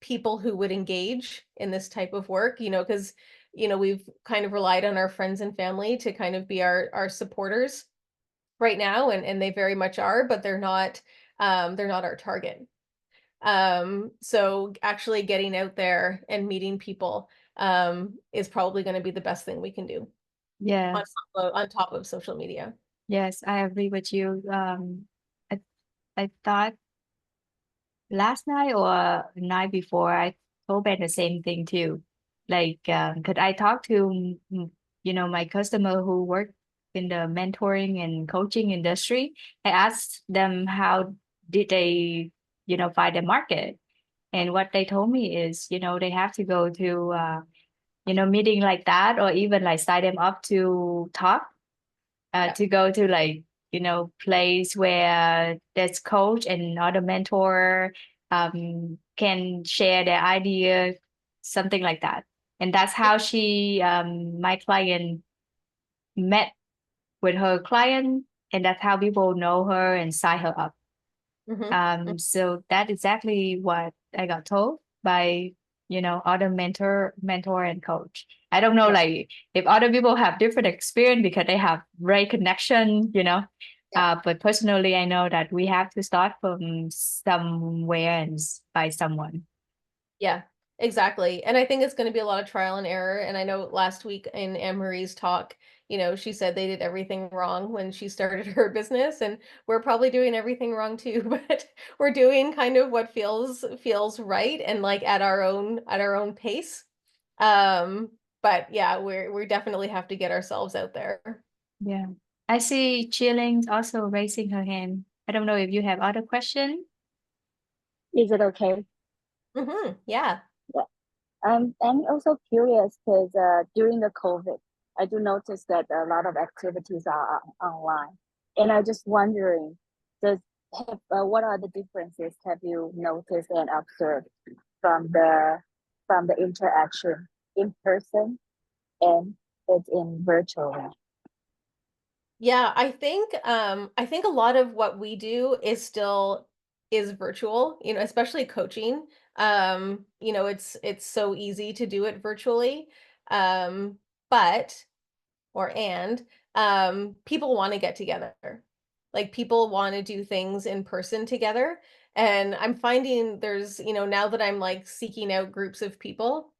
people who would engage in this type of work, because we've kind of relied on our friends and family to kind of be our supporters right now, and they very much are, but they're not our target. So actually getting out there and meeting people is probably going to be the best thing we can do Yeah. on top of social media. Yes, I agree with you. I I thought last night or night before, I told Ben the same thing too. Like, could I talk to my customer who work in the mentoring and coaching industry? I asked them how did they, find the market, and what they told me is, they have to go to meeting like that, or even like sign them up to talk, Yeah. to go to like place where there's coach and other mentor can share their idea, something like that. And that's how my client met with her client, and that's how people know her and sign her up. So that's exactly what I got told by, other mentor and coach. I don't know, Yeah. like if other people have different experience because they have great connection, Yeah. but personally, I know that we have to start from somewhere and by someone. Yeah, exactly. And I think it's going to be a lot of trial and error. And I know last week in Anne-Marie's talk, she said they did everything wrong when she started her business, and we're probably doing everything wrong too, but we're doing kind of what feels right and like at our own pace. But yeah, we definitely have to get ourselves out there. Yeah. I see Chilling also raising her hand. I don't know if you have other question. Is it okay? Yeah. Yeah. I'm also curious because during the COVID, I do notice that a lot of activities are online, and I just wondering, what are the differences have you noticed and observed from the interaction in person and it's in virtual? Yeah, I think a lot of what we do is virtual, especially coaching. It's so easy to do it virtually. Um, but or and people want to get together. Like people want to do things in person together. And I'm finding there's, now that I'm like seeking out groups of people,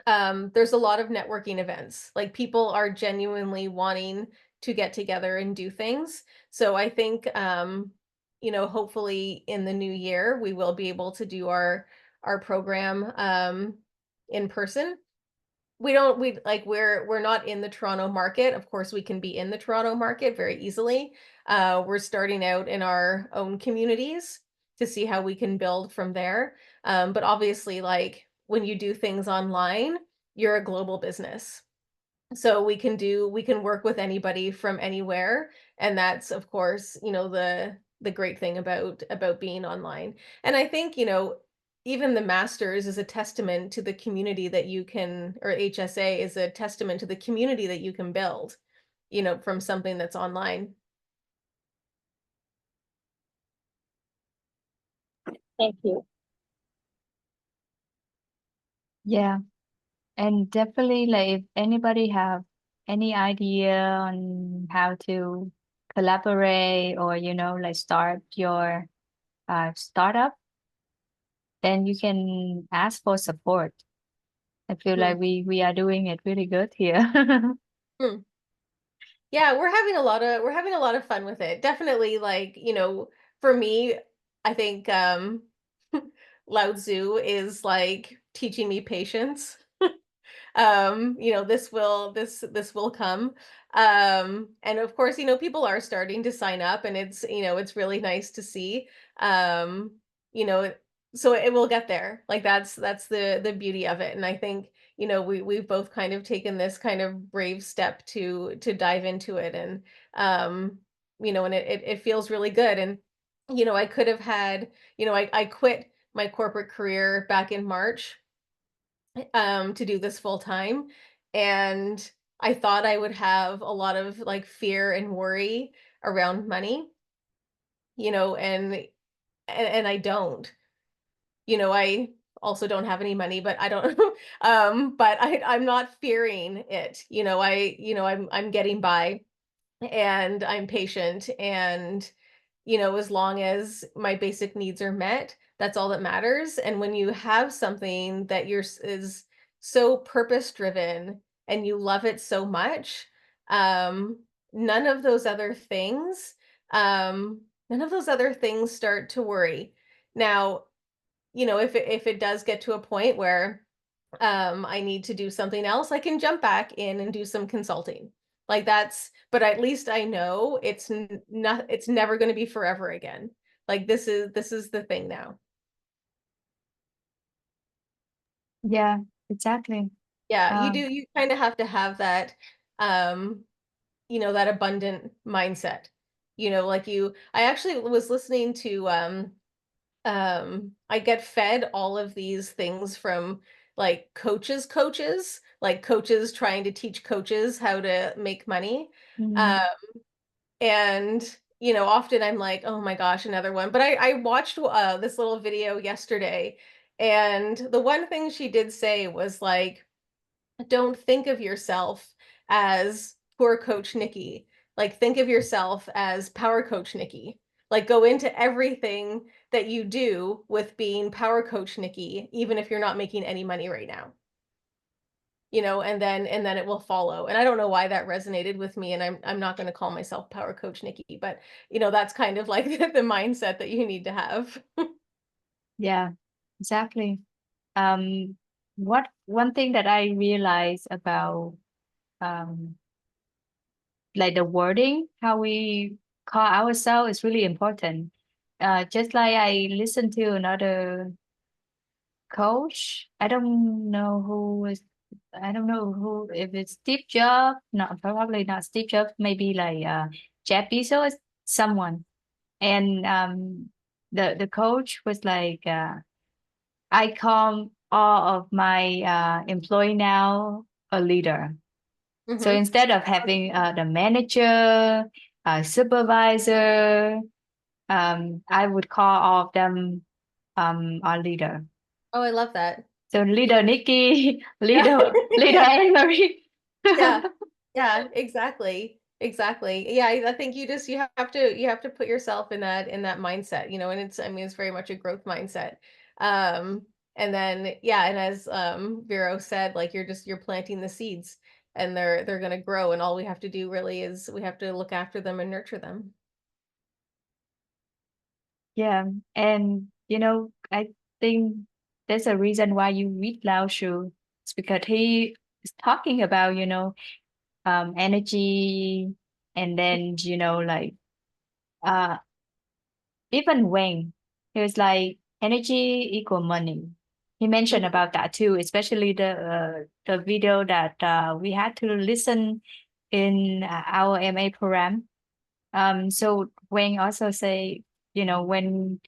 there's a lot of networking events. Like people are genuinely wanting to get together and do things. So I think hopefully in the new year we will be able to do our program in person. We're not in the Toronto market. Of course, we can be in the Toronto market very easily. We're starting out in our own communities to see how we can build from there. But obviously, like when you do things online, you're a global business. So we can work with anybody from anywhere. And that's of course, the great thing about being online. And I think, even the masters is a testament to the community that you can, or HSA is a testament to the community that you can build, from something that's online. Thank you. Yeah. And definitely, like, if anybody have any idea on how to collaborate or, like start your startup, then you can ask for support. I feel Hmm. like we are doing it really good here. Hmm. Yeah, we're having a lot of fun with it. Definitely like, for me, I think Lao Tzu is like teaching me patience. This will come. And of course, people are starting to sign up, and it's really nice to see. Um, you know, so it will get there. Like that's the beauty of it. And I think, you know, we've both kind of taken this kind of brave step to dive into it. And you know, and it feels really good. And, you know, I could have had, you know, I quit my corporate career back in March to do this full time. And I thought I would have a lot of like fear and worry around money, you know, and I don't. You know, I also don't have any money, but I don't but I'm not fearing it. You know, I'm getting by, and I'm patient, and you know, as long as my basic needs are met, that's all that matters. And when you have something that is so purpose driven and you love it so much, um none of those other things none of those other things start to worry. Now, you know, if it does get to a point where I need to do something else, I can jump back in and do some consulting. Like that's, but at least I know it's never going to be forever again. Like this is the thing now. Yeah, exactly. Yeah, Um, you kind of have to have that um you know, that abundant mindset. You know, like I actually was listening to I get fed all of these things from like coaches, like coaches trying to teach coaches how to make money. mm, Uh, and you know, often I'm like, oh my gosh, another one. But I watched this little video yesterday, and the one thing she did say was like, don't think of yourself as poor coach Nikki. Like think of yourself as power coach Nikki. Like go into everything that you do with being power coach Nikki, even if you're not making any money right now. You know, and then it will follow. And I don't know why that resonated with me. And I'm not going to call myself power coach Nikki, but you know, that's kind of like the mindset that you need to have. yeah, exactly. Um, what one thing that I realized about um like the wording, how we call ourselves is really important. Just like I listened to another coach. I don't know who, if it's Steve Jobs, not probably not Steve Jobs, maybe like Jeff Bezos, someone. And the coach was like, I call all of my employee now a leader. So Hmm. instead of having the manager, supervisor, I would call all of them our leader. Oh, I love that. So leader Nikki, Yeah. leader Anne-Marie. Yeah. Yeah, exactly. Exactly. Yeah, I think you have to put yourself in that mindset, you know, and it's I mean it's very much a growth mindset. Um and then yeah, and as Vero said, like you're planting the seeds, and they're going to grow, and all we have to do really is we have to look after them and nurture them. Yeah, and you know, I think there's a reason why you read Lao Shu. It's because he is talking about, you know, energy, and then, you know, like uh even when he was like energy equal money. He mentioned Mhm. about that too, especially the video that we had to listen in our MA program. So Wayne also say, you know, when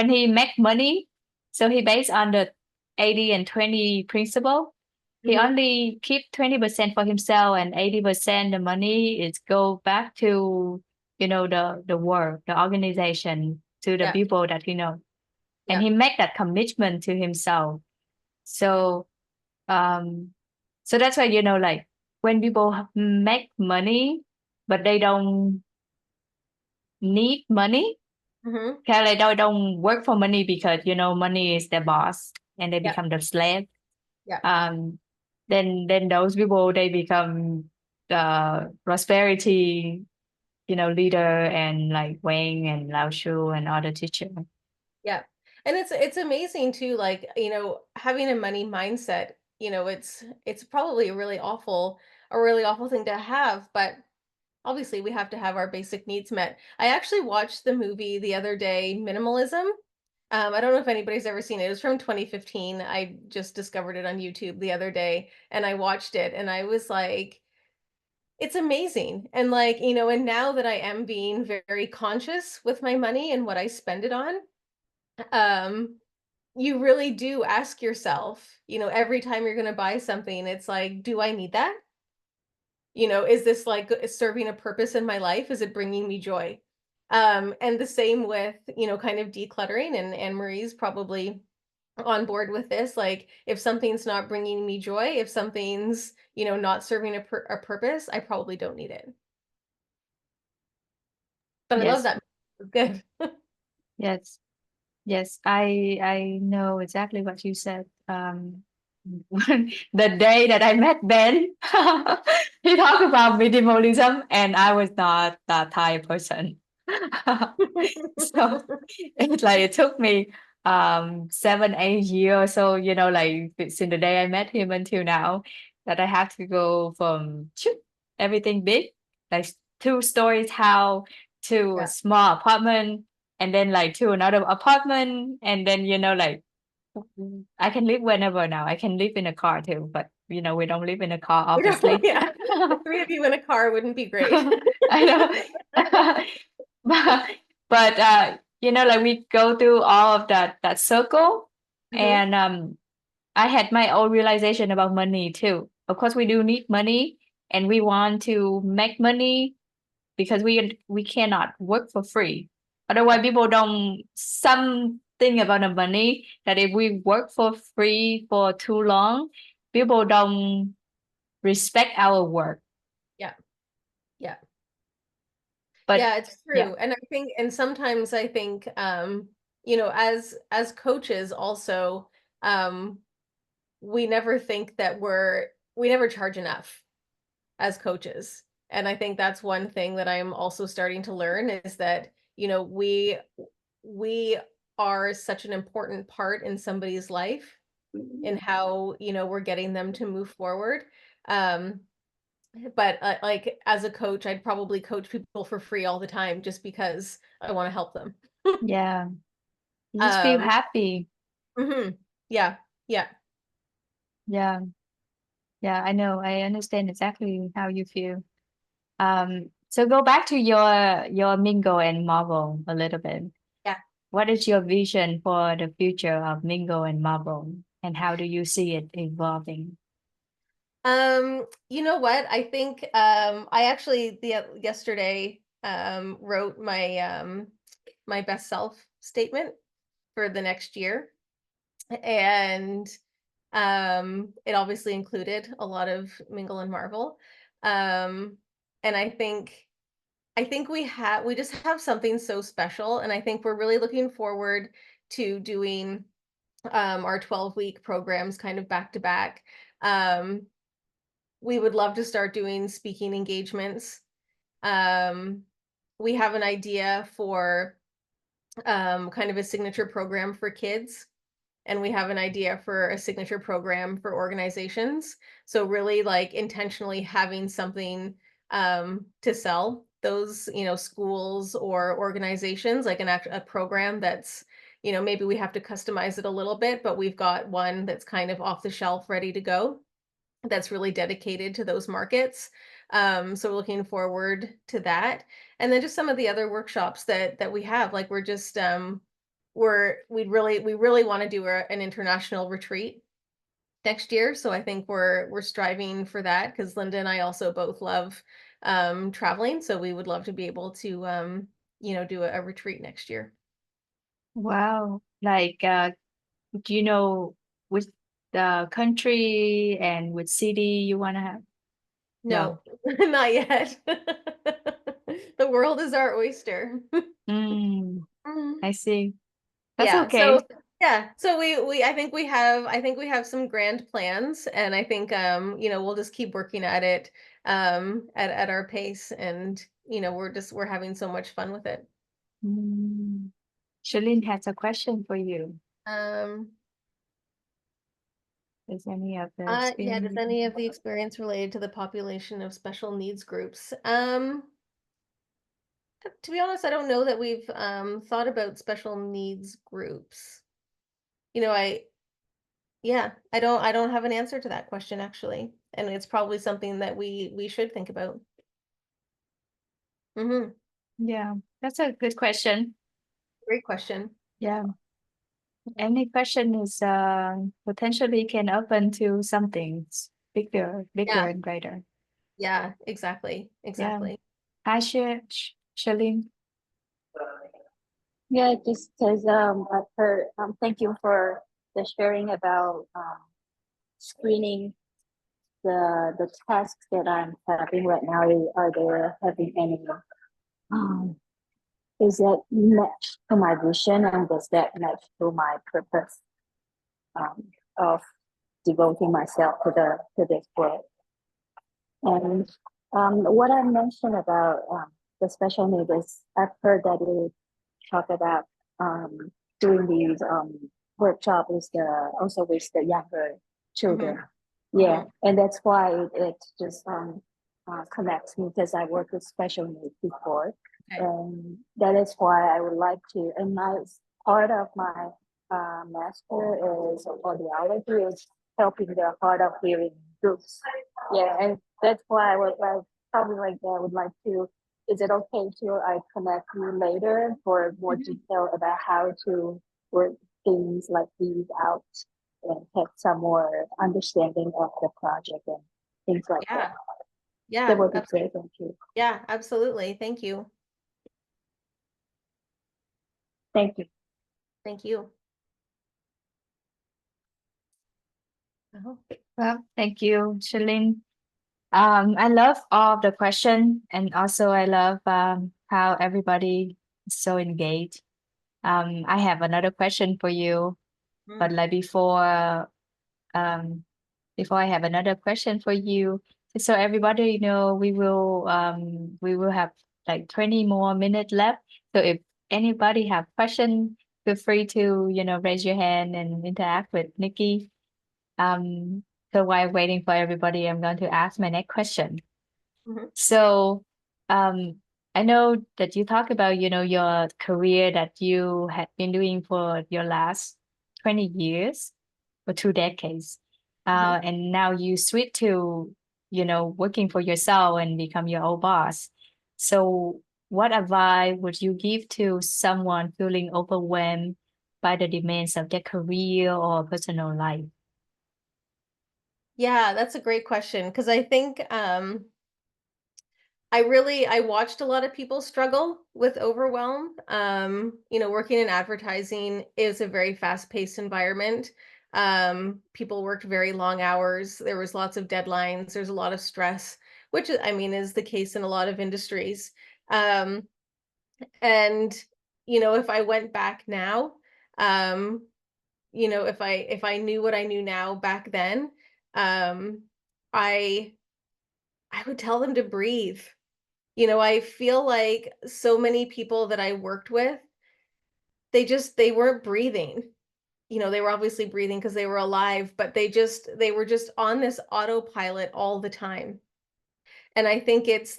he make money, so he based on the 80 and 20 principle. He Mhm. only keep 20% for himself, and 80% the money is go back to, you know, the work, the organization, to the Yeah. people that you know. And Yeah. he make that commitment to himself. So um so that's why, you know, like when people make money but they don't need money. Mhm. Okay, like they don't work for money because, you know, money is their boss and they Yeah. become the slave. Yeah. Um, then those people they become the prosperity, you know, leader, and like Wang and Lao Shu and other teacher. Yeah. And it's amazing too, like, you know, having a money mindset, you know, it's probably a really awful thing to have, but obviously we have to have our basic needs met. I actually watched the movie the other day, Minimalism. I don't know if anybody's ever seen it. It was from 2015. I just discovered it on YouTube the other day and I watched it and I was like, it's amazing. And like, and now that I am being very conscious with my money and what I spend it on, um, you really do ask yourself, every time you're going to buy something, it's like, do I need that? Is this like serving a purpose in my life? Is it bringing me joy? And the same with, kind of decluttering, and Anne Marie's probably on board with this. Like if something's not bringing me joy, if something's, not serving a purpose, I probably don't need it. But I love Yes, that. Good. yes, yes. I know exactly what you said. The day that I met Ben, he talked about minimalism, and I was not that type of person. So it's like it took me 7, 8 years. So like since the day I met him until now, that I have to go from everything big, like 2 stories house to a Yeah. small apartment, and then like to another apartment, and then like I can live whenever now. I can live in a car too, but we don't live in a car, obviously. Yeah. The 3 of you in a car wouldn't be great. I know. but like we go through all of that circle, Mhm. and I had my own realization about money too. Of course, we do need money, and we want to make money because we cannot work for free. Otherwise, people don't something about the money that if we work for free for too long, people don't respect our work. Yeah. Yeah. But Yeah, it's yeah, true. And I think, and sometimes I think, as coaches also, um, we never think that we never charge enough as coaches. And I think that's one thing that I'm also starting to learn is that, we are such an important part in somebody's life in how, we're getting them to move forward. Um, but like as a coach, I'd probably coach people for free all the time just because I want to help them. yeah. You just feel Um, happy. mhm. Yeah, yeah. Yeah, yeah, I know. I understand exactly how you feel. So go back to your Mingle and Marvel a little bit. Yeah. What is your vision for the future of Mingle and Marvel, and how do you see it evolving? You know what? I think I actually yesterday wrote my best self statement for the next year. And it obviously included a lot of Mingle and Marvel. Um, and I think we just have something so special, and I think we're really looking forward to doing our 12-week programs kind of back to back. Um, we would love to start doing speaking engagements. Um, we have an idea for kind of a signature program for kids, and we have an idea for a signature program for organizations. So really like intentionally having something to sell those, schools or organizations, like a program that's, maybe we have to customize it a little bit, but we've got one that's kind of off the shelf ready to go that's really dedicated to those markets. So we're looking forward to that. And then just some of the other workshops that we have, like we're just we really want to do an international retreat next year. So I think we're striving for that because Linda and I also both love traveling. So we would love to be able to do a retreat next year. Wow. Like, do you know which the country and which city you want to have? No. No, not yet. The world is our oyster. Mm, I see. That's Yeah, so okay. yeah, so I think we have some grand plans, and I think we'll just keep working at it at our pace, and we're having so much fun with it. Mm. Shalene has a question for you. Um Is any of the yeah, does experience? any of the experience related to the population of special needs groups? To be honest, I don't know that we've thought about special needs groups. You know, I don't have an answer to that question actually. And it's probably something that we should think about. Mm-hmm. Yeah, that's a good question. Great question. Yeah. Any question is potentially can open to something bigger Yeah. and greater. Yeah, exactly. Exactly. Hi, Shalene. Yeah, just because I've heard, thank you for the sharing about screening the tasks that I'm having right now. Are there having any is that match to my vision, and does that match to my purpose of devoting myself to this work? And what I mentioned about the special needs is I've heard that you talk about doing these workshop with also with the younger children. Yeah, and that's why it just connects me because I worked with special needs before, Okay. and that is why I would like to. And my part of my master is audiology, is helping the hard of hearing groups. Yeah, and that's why I probably like I would like to. Is it okay to I connect you later for more detail about how to work things like these out and have some more understanding of the project and things like Yeah. that? Yeah. That would be great. Thank you. Yeah, absolutely. Thank you. Thank you. Thank you. Uh-huh. Well, thank you, Shalene. I love all the question, and also I love how everybody is so engaged. I have another question for you, but like before I have another question for you, so everybody know we will have like 20 more minutes left. So if anybody have question, feel free to raise your hand and interact with Nikki. So while waiting for everybody, I'm going to ask my next question. So I know that you talk about your career that you had been doing for your last 20 years or 2 decades. And now you switch to working for yourself and become your own boss. So what advice would you give to someone feeling overwhelmed by the demands of their career or personal life? Yeah, that's a great question because I think I watched a lot of people struggle with overwhelm. Working in advertising is a very fast-paced environment. People worked very long hours. There was lots of deadlines. There's a lot of stress, which I mean is the case in a lot of industries. And if I went back now, if I knew what I knew now back then, I I would tell them to breathe. I feel like so many people that I worked with, they weren't breathing. They were obviously breathing because they were alive, but they were just on this autopilot all the time. And I think it's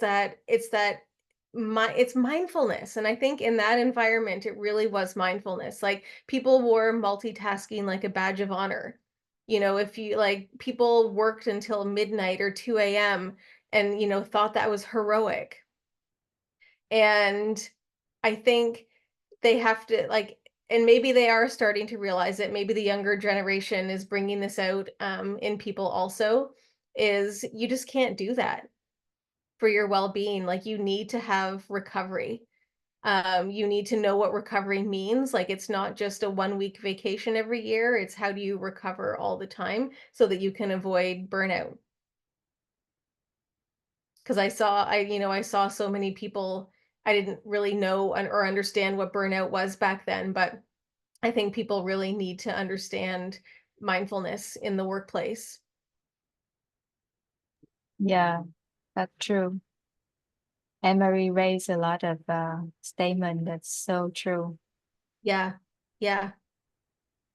mindfulness. And I think in that environment, it really was mindfulness. Like people wore multitasking like a badge of honor. If you like people worked until midnight or 2 a.m. and thought that was heroic. And I think they have to and maybe they are starting to realize it. Maybe the younger generation is bringing this out in people also, is you just can't do that for your well-being. Like you need to have recovery. You need to know what recovery means. Like it's not just a 1 week vacation every year. It's how do you recover all the time so that you can avoid burnout. Because I saw so many people, I didn't really know or understand what burnout was back then, but I think people really need to understand mindfulness in the workplace. Yeah, that's true. Anne-Marie raised a lot of statement that's so true. Yeah. Yeah.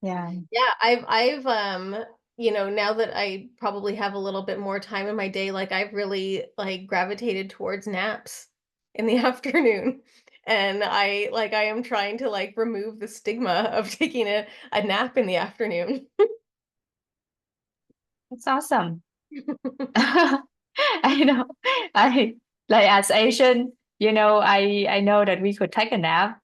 Yeah. Yeah. I've now that I probably have a little bit more time in my day, like I've really like gravitated towards naps in the afternoon. And I am trying to like remove the stigma of taking a nap in the afternoon. That's awesome. I know. I like as Asian, I know that we could take a nap,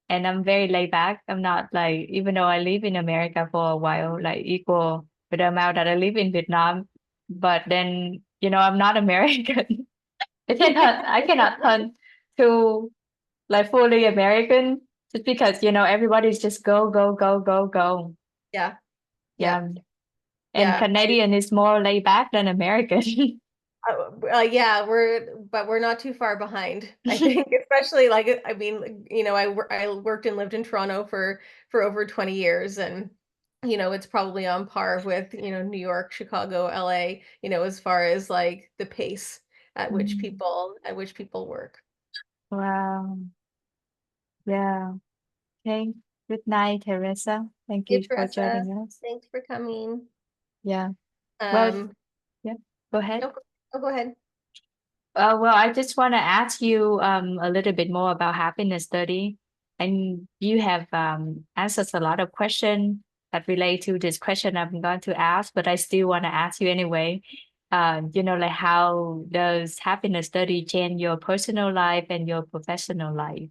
and I'm very laid back. I'm not like, even though I live in America for a while, like equal with the amount that I live in Vietnam, but then, I'm not American. I cannot turn to like fully American just because, everybody's just go, go, go, go, go. Yeah. Yeah. Yeah. And Yeah. Canadian is more laid back than American. Yeah, we're not too far behind. I think, especially like, I mean, I worked and lived in Toronto for over 20 years, and it's probably on par with, New York, Chicago, LA, as far as like the pace at which people work. Wow. Yeah. Okay. Good night, Teresa. Thank Hey, you for Teresa, joining us. thanks for coming. Yeah. Well, Um, yeah. Go ahead. no, go ahead. Well, I just want to ask you a little bit more about happiness study. And you have answered a lot of questions that relate to this question I'm going to ask, but I still want to ask you anyway. Like how does happiness study change your personal life and your professional life?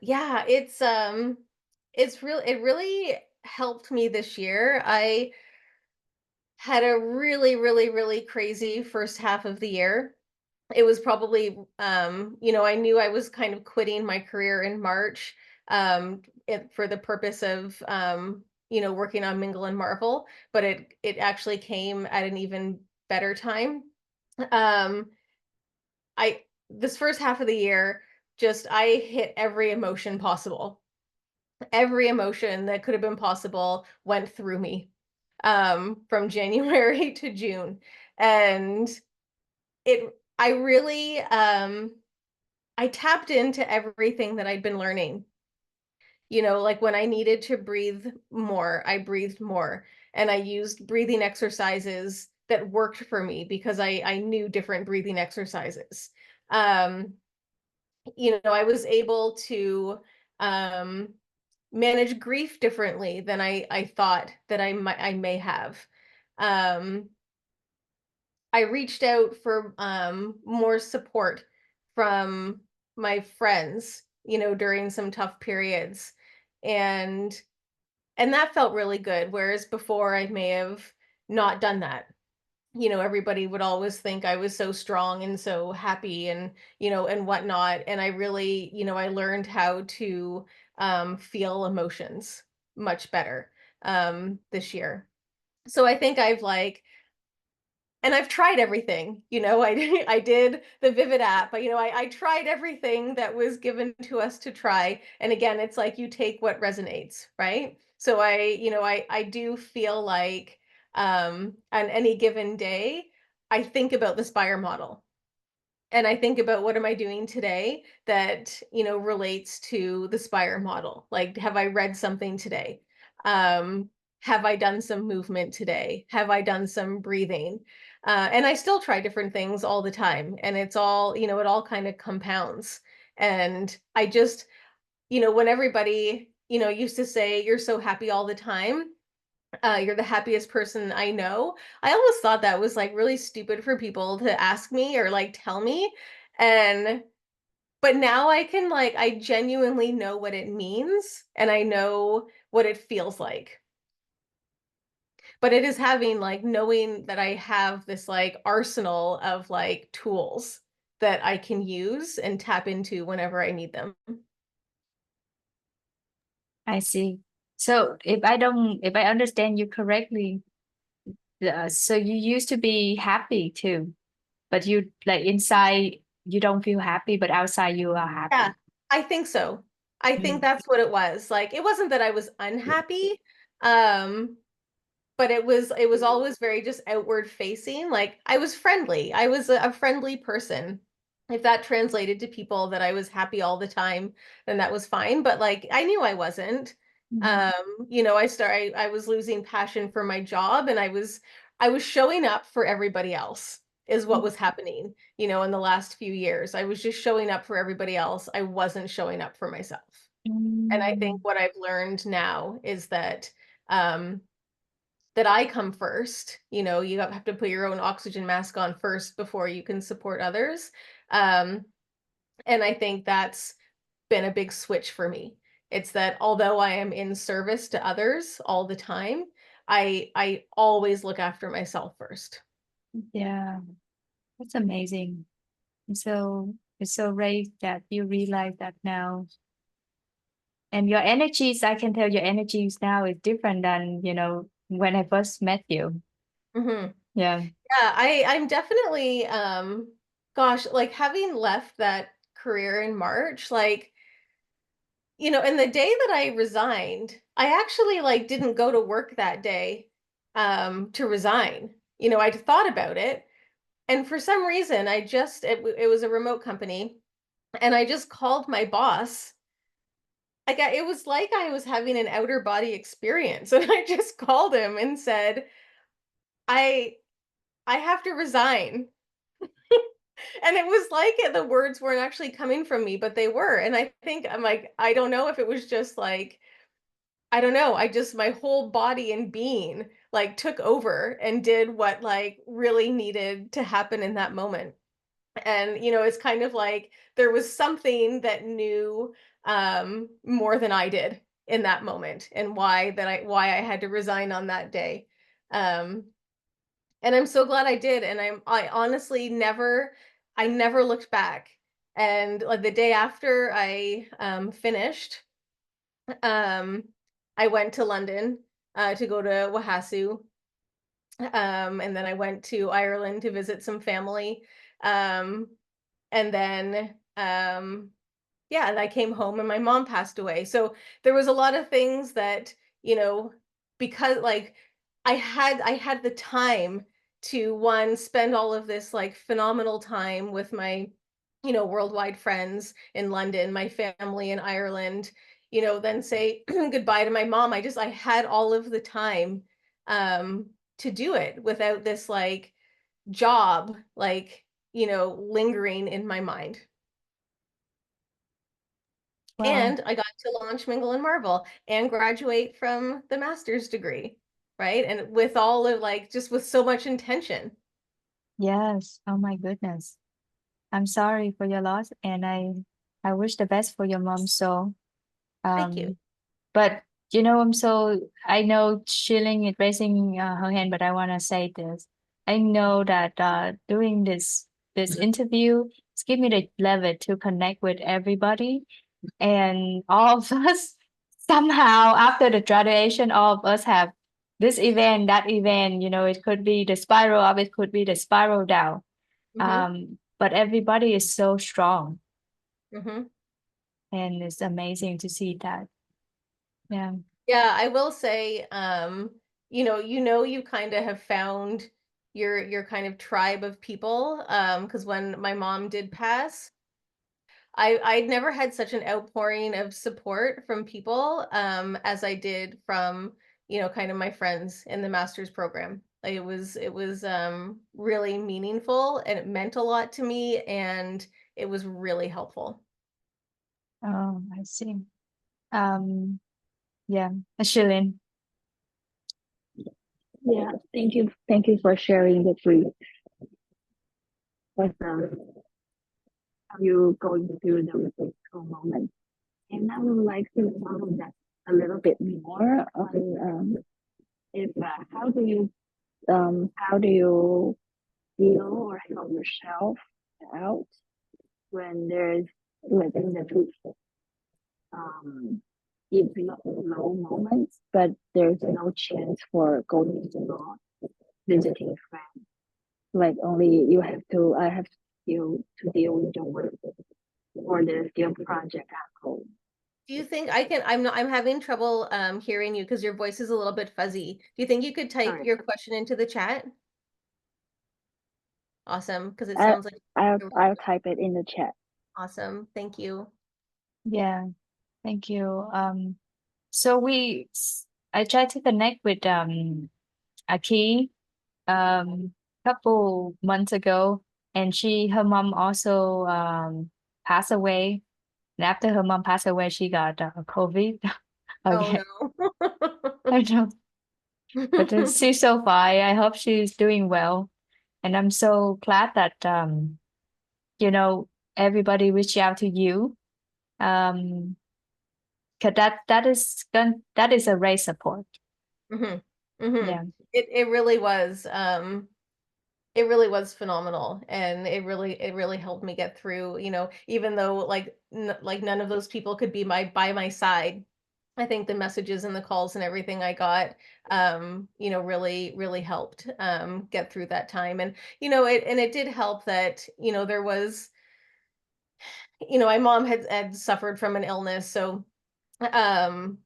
Yeah, it really helped me this year. I had a really, really, really crazy first half of the year. It was probably, I knew I was kind of quitting my career in March, for the purpose of, working on Mingle and Marvel, but it actually came at an even better time. Um, I this first half of the year, just I hit every emotion possible. Every emotion that could have been possible went through me, from January to June. And I really, I tapped into everything that I'd been learning. Like when I needed to breathe more, I breathed more. And I used breathing exercises that worked for me because I knew different breathing exercises. Um, I was able to, um, manage grief differently than I thought that I may have. Um, I reached out for more support from my friends, during some tough periods. And that felt really good. Whereas before I may have not done that. Everybody would always think I was so strong and so happy and, and whatnot. And I really, I learned how to feel emotions much better this year. So I think I've tried everything, I did the Vivid app, but I tried everything that was given to us to try. And again, it's like you take what resonates, right? So I do feel like, on any given day, I think about the Spire model. And I think about what am I doing today that, relates to the Spire model? Like, have I read something today? Have I done some movement today? Have I done some breathing? And I still try different things all the time. And it's all, it all kind of compounds. And I just, when everybody, used to say, you're so happy all the time, you're the happiest person I know. I always thought that was like really stupid for people to ask me or like tell me. And but now I genuinely know what it means and I know what it feels like. But it is having like knowing that I have this like arsenal of like tools that I can use and tap into whenever I need them. I see. So if I understand you correctly, so you used to be happy too, but you like inside you don't feel happy, but outside you are Yeah, happy. I think so. I think Mm. that's what it was. Like it wasn't that I was unhappy. Um, but it was always very just outward facing. Like I was friendly. I was a friendly person. If that translated to people that I was happy all the time, then that was fine. But like I knew I wasn't. Mhm. I was losing passion for my job and I was showing up for everybody else. is what was happening, you know, in the last few years. I was just showing up for everybody else. I wasn't showing up for myself. And I think what I've learned now is that that I come first. You know, you have to put your own oxygen mask on first before you can support others. And I think that's been a big switch for me. It's that although I am in service to others all the time, I always look after myself first. Yeah, that's amazing. It's so great that you realize that now. And your energies, I can tell your energies now is different than, you know, when I first met you. Mm-hmm. Yeah. Yeah, I'm definitely gosh, like having left that career in March, like, you know, and the day that I resigned, I actually like didn't go to work that day to resign. You know, I'd thought about it, and for some reason I just it was a remote company, and I just called my boss. Like it was like I was having an outer body experience, and I just called him and said, I I have to resign. And it was like the words weren't actually coming from me, but they were. And I think I'm like, I don't know if it was just like, I don't know. I just, my whole body and being like took over and did what like really needed to happen in that moment. And, you know, it's kind of like there was something that knew more than I did in that moment, and why I had to resign on that day. Um, and I'm so glad I did, and I honestly I never looked back. And like the day after I finished, um I went to London to go to Wahasu, and then I went to Ireland to visit some family, um and then yeah, and I came home and my mom passed away. So there was a lot of things that, you know, because like I had the time to one spend all of this like phenomenal time with my, you know, worldwide friends in London, my family in Ireland, you know, then say goodbye to my mom. I had all of the time um to do it without this like job, like, you know, lingering in my mind. Wow. And I got to launch Mingle Marvel and graduate from the master's degree, right? And with all of like, just with so much intention. Yes. Oh my goodness. I'm sorry for your loss, and I wish the best for your mom. So, Thank you. but you know, I know Shilling is raising her hand, but I want to say this. I know that doing this interview, it's give me the level to connect with everybody, and all of us somehow after the graduation, all of us have this event, that event. You know, it could be the spiral up, it could be the spiral down. But everybody is so strong, Mm-hmm. and it's amazing to see that. Yeah. Yeah, I will say, you know, you kind of have found your kind of tribe of people. Because when my mom did pass, I'd never had such an outpouring of support from people as I did from, you know, kind of my friends in the master's program. Like it was really meaningful, and it meant a lot to me, and it was really helpful. Oh, I see. Yeah, Shilling. Yeah, thank you for sharing the brief. With how you going through the physical moment. And I would like to follow that a little bit more on if how do you feel or help yourself out when there's within the truth if low moments, but there's no chance for going to the visiting friends. Like only I have to deal with the work or the skill project at home. Do you think I'm having trouble hearing you because your voice is a little bit fuzzy. Do you think you could type Sorry. your question into the chat? Awesome, because it I, sounds like I'll type it in the chat. awesome. Thank you. Yeah, thank you. So I tried to connect with Aki. couple months ago, and her mom also passed away. And after her mom passed away, she got COVID Oh again. no. I know, but she's so fine. I hope she's doing well, and I'm so glad that you know, everybody reached out to you. Um, 'Cause that is a great support. hmm hmm Yeah. It really was. It really was phenomenal, and it really helped me get through, even though like like none of those people could be by my side. I think the messages and the calls and everything I got, really helped get through that time. And it did help that, there was, my mom had suffered from an illness, so um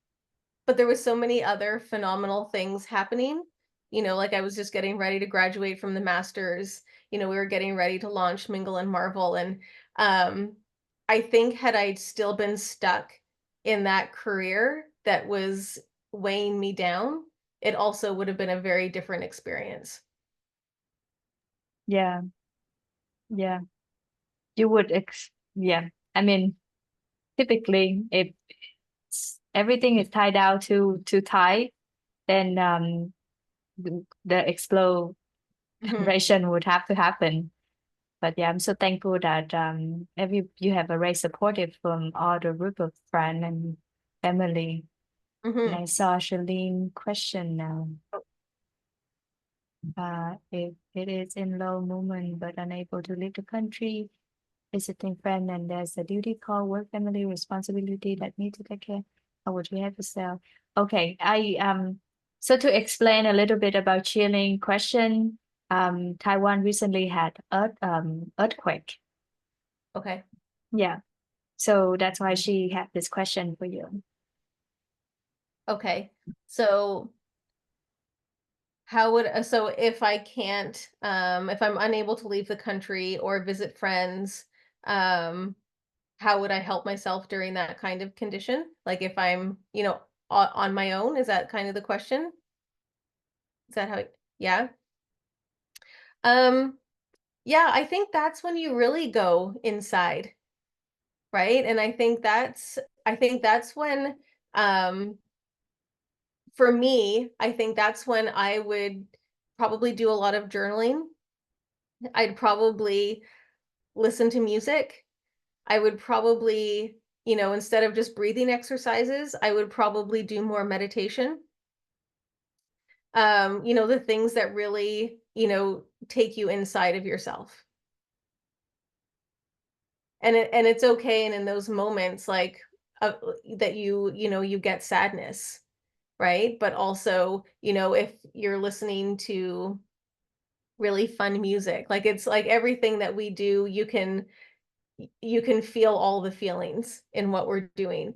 but there was so many other phenomenal things happening. Like I was just getting ready to graduate from the masters. We were getting ready to launch Mingle and Marvel. And um, I think had I still been stuck in that career that was weighing me down, it also would have been a very different experience. Yeah. Yeah. You would yeah. I mean, typically if everything is tied down to tie, then the Mhm. exploration would have to happen. But yeah, I'm so thankful that you have a very supportive from all the group of friends and family. And Mhm. I saw Charlene question now. If it is in low moment but unable to leave the country, visiting friend, and there's a duty called work family responsibility that need to take care, how would you have to sell? Okay, so to explain a little bit about chilling question, Taiwan recently had earthquake. Okay. Yeah. So that's why she had this question for you. Okay. So so if I can't, if I'm unable to leave the country or visit friends, um, how would I help myself during that kind of condition? Like if I'm, on my own, is that kind of the question? Is that how, yeah? Um, yeah, I think that's when you really go inside, right? And I think that's when, um, for me, I think that's when I would probably do a lot of journaling. I'd probably listen to music. I would probably, instead of just breathing exercises, I would probably do more meditation. The things that really, take you inside of yourself. And it's okay, and in those moments, like that you get sadness, right? But also, if you're listening to really fun music, like it's like everything that we do, you can feel all the feelings in what we're doing,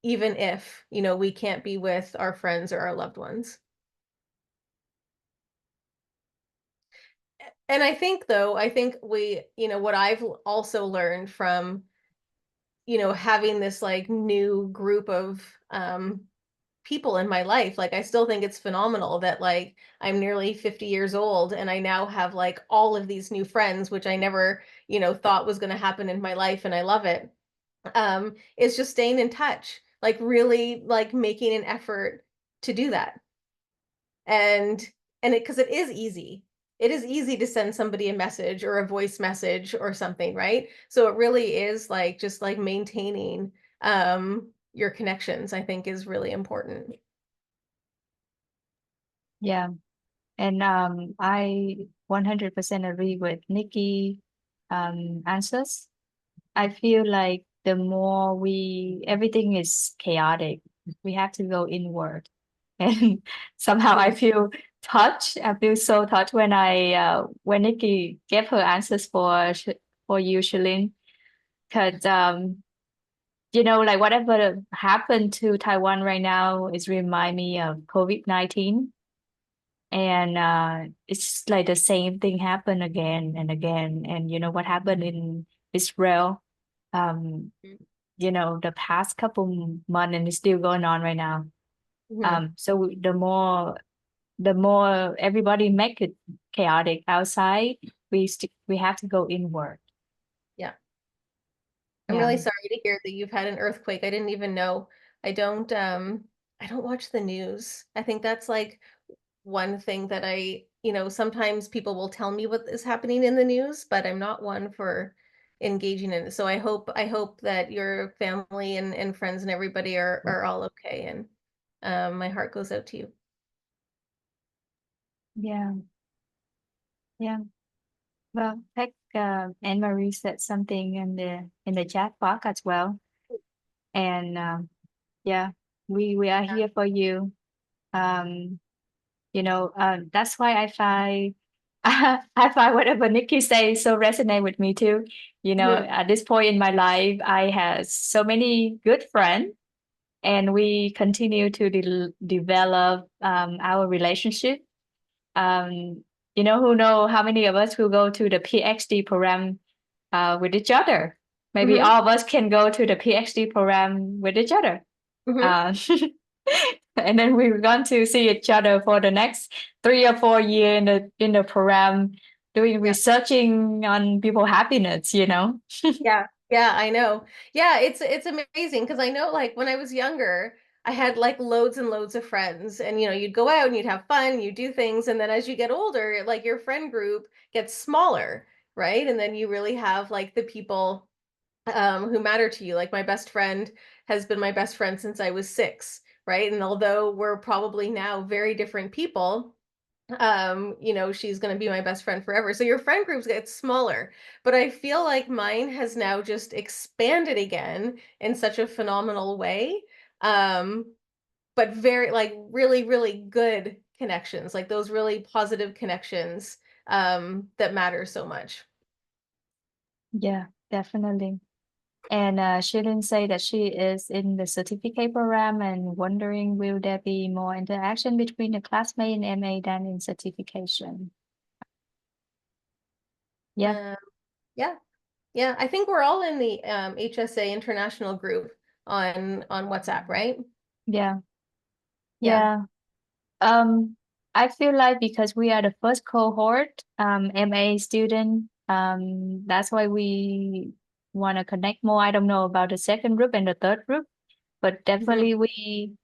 even if, we can't be with our friends or our loved ones. And I think what I've also learned from, having this like new group of people in my life, like I still think it's phenomenal that like I'm nearly 50 years old and I now have like all of these new friends, which I never, thought was going to happen in my life, and I love it. Is just staying in touch, like really like making an effort to do that. And because it is easy. It is easy to send somebody a message or a voice message or something, right? So it really is like just like maintaining your connections, I think, is really important. Yeah. And I 100% agree with Nikki answers. I feel like the more everything is chaotic, we have to go inward. And somehow I feel touched. I feel so touched when Nikki gave her answers for you, Shalene. Because like whatever happened to Taiwan right now is remind me of COVID-19. And it's like the same thing happened again and again. And what happened in Israel, um, the past couple months, and it's still going on right now. Mhm. So the more the more everybody make it chaotic outside, we have to go inward. Yeah. I'm Yeah. really sorry to hear that you've had an earthquake. I didn't even know. I don't watch the news. I think that's like one thing that sometimes people will tell me what is happening in the news, but I'm not one for engaging in it. So I hope that your family and friends and everybody are all okay, and my heart goes out to you. Yeah. Yeah. Well, heck, Anne Marie said something in the chat box as well. And yeah, we are here for you. That's why I find I find whatever Nikki says so resonate with me too. Mhm. At this point in my life, I have so many good friends, and we continue to develop our relationship. Who know how many of us will go to the PhD program with each other. Maybe Mhm. all of us can go to the PhD program with each other. Mhm. And then we're going to see each other for the next 3 or 4 years in the program, doing Yeah. researching on people's happiness. Yeah. Yeah, I know. Yeah, it's amazing because I know like when I was younger, I had like loads and loads of friends, and you'd go out and you'd have fun, you do things, and then as you get older, like your friend group gets smaller, right? And then you really have like the people who matter to you. Like my best friend has been my best friend since I was 6, right? And although we're probably now very different people, she's going to be my best friend forever. So your friend groups get smaller, but I feel like mine has now just expanded again in such a phenomenal way. Um, but very like really, really good connections, like those really positive connections that matter so much. Yeah, definitely. And she didn't say that she is in the certificate program and wondering will there be more interaction between the classmate in MA than in certification. Yeah, Yeah. Yeah, I think we're all in the HSA international group on WhatsApp, right? yeah, Yeah. yeah. I feel like because we are the first cohort, MA student, that's why we want to connect more. I don't know about the second group and the third group, but Mhm. definitely we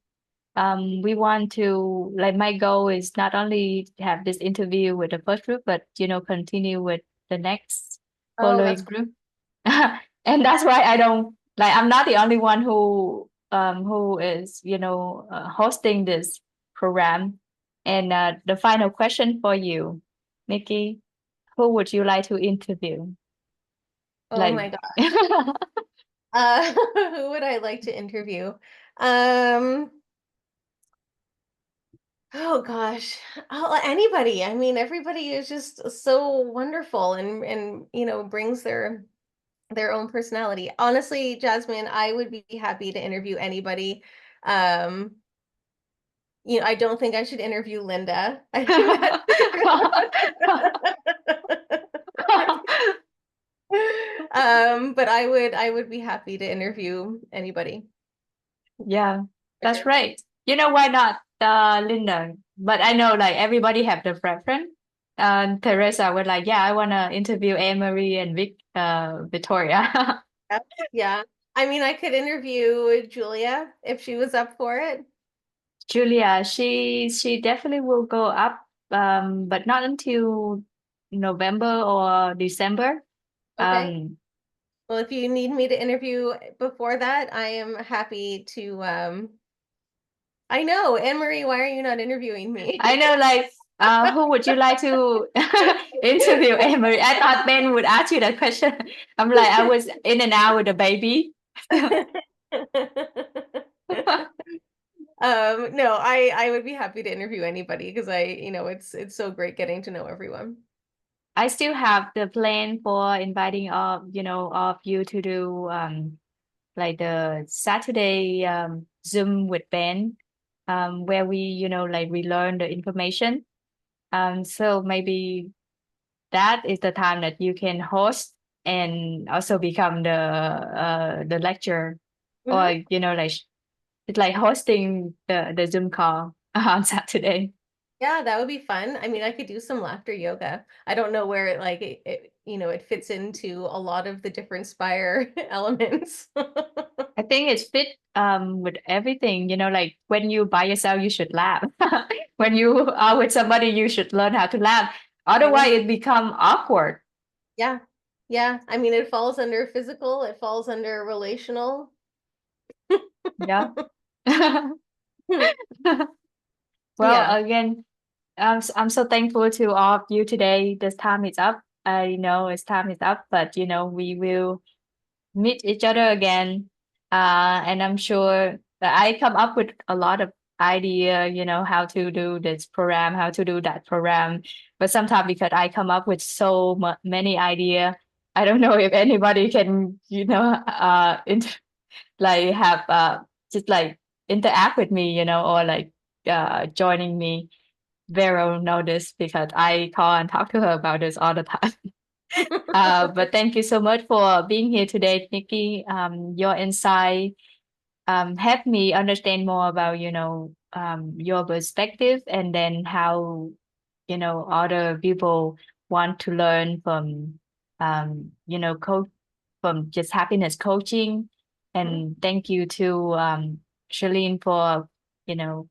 want to, like, my goal is not only have this interview with the first group, but continue with the next Oh, following that's group. And that's why I don't like, I'm not the only one who is hosting this program. And the final question for you, Nikki, who would you like to interview? oh Like my God. Who would I like to interview? Um, oh gosh. Oh, anybody. I mean, everybody is just so wonderful and brings their own personality. Honestly, Jasmine, I would be happy to interview anybody. Um, I don't think I should interview Linda. I think but I would be happy to interview anybody. Yeah, that's right. Why not Linda? But I know like everybody have the preference. Teresa was like, yeah, I wanna interview Anne Marie and Victoria. Yeah. Yeah. I mean, I could interview Julia if she was up for it. Julia, she definitely will go up, but not until November or December. Okay. Um, Well, if you need me to interview before that, I am happy to I know, Anne Marie, why are you not interviewing me? I know, like, who would you like to interview, Anne Marie? I thought Ben would ask you that question. I'm like, I was in and out with the baby. No, I would be happy to interview anybody because it's so great getting to know everyone. I still have the plan for inviting all of you to do like the Saturday Zoom with Ben, where we like we learn the information. So maybe that is the time that you can host and also become the lecturer, or Hmm. like it's like hosting the Zoom call on Saturday. Yeah, that would be fun. I mean, I could do some laughter yoga. I don't know where it fits into a lot of the different Spire elements. I think it's fit with everything, like when you by yourself, you should laugh. When you are with somebody, you should learn how to laugh. Otherwise, it become awkward. Yeah. Yeah. I mean, it falls under physical, it falls under relational. Yeah. Well, Yeah. again, I'm so thankful to all of you today. This time is up. I know it's time is up, but we will meet each other again. And I'm sure that I come up with a lot of idea, how to do this program, how to do that program. But sometimes because I come up with so many idea, I don't know if anybody can, like have just like interact with me, or like joining me. Vero know this because I call and talk to her about this all the time. But thank you so much for being here today, Nikki. Your insight helped me understand more about, your perspective, and then how, other people want to learn from, from just happiness coaching. And thank you to Charlene for, you know,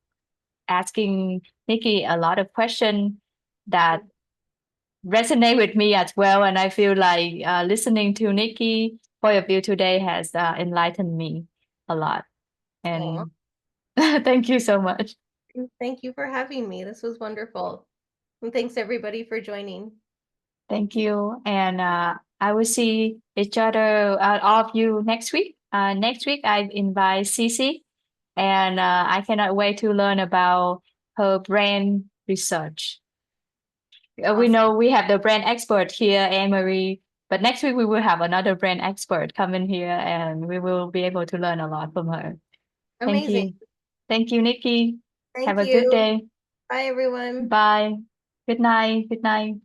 asking Nikki a lot of questions that resonate with me as well. And I feel like listening to Nikki point of view today has enlightened me a lot. Aw. And thank you so much. Thank you for having me. This was wonderful. And thanks everybody for joining. Thank you. And I will see each other, all of you next week. Next week, I invite Cece, and I cannot wait to learn about her brand research. We Awesome. know we have the brand expert here, Anne Marie, but next week we will have another brand expert come in here, and we will be able to learn a lot from her. Thank Amazing. you. Thank you, Nikki. Thank Have a you. good day. Bye, everyone. Bye. Good night. Good night.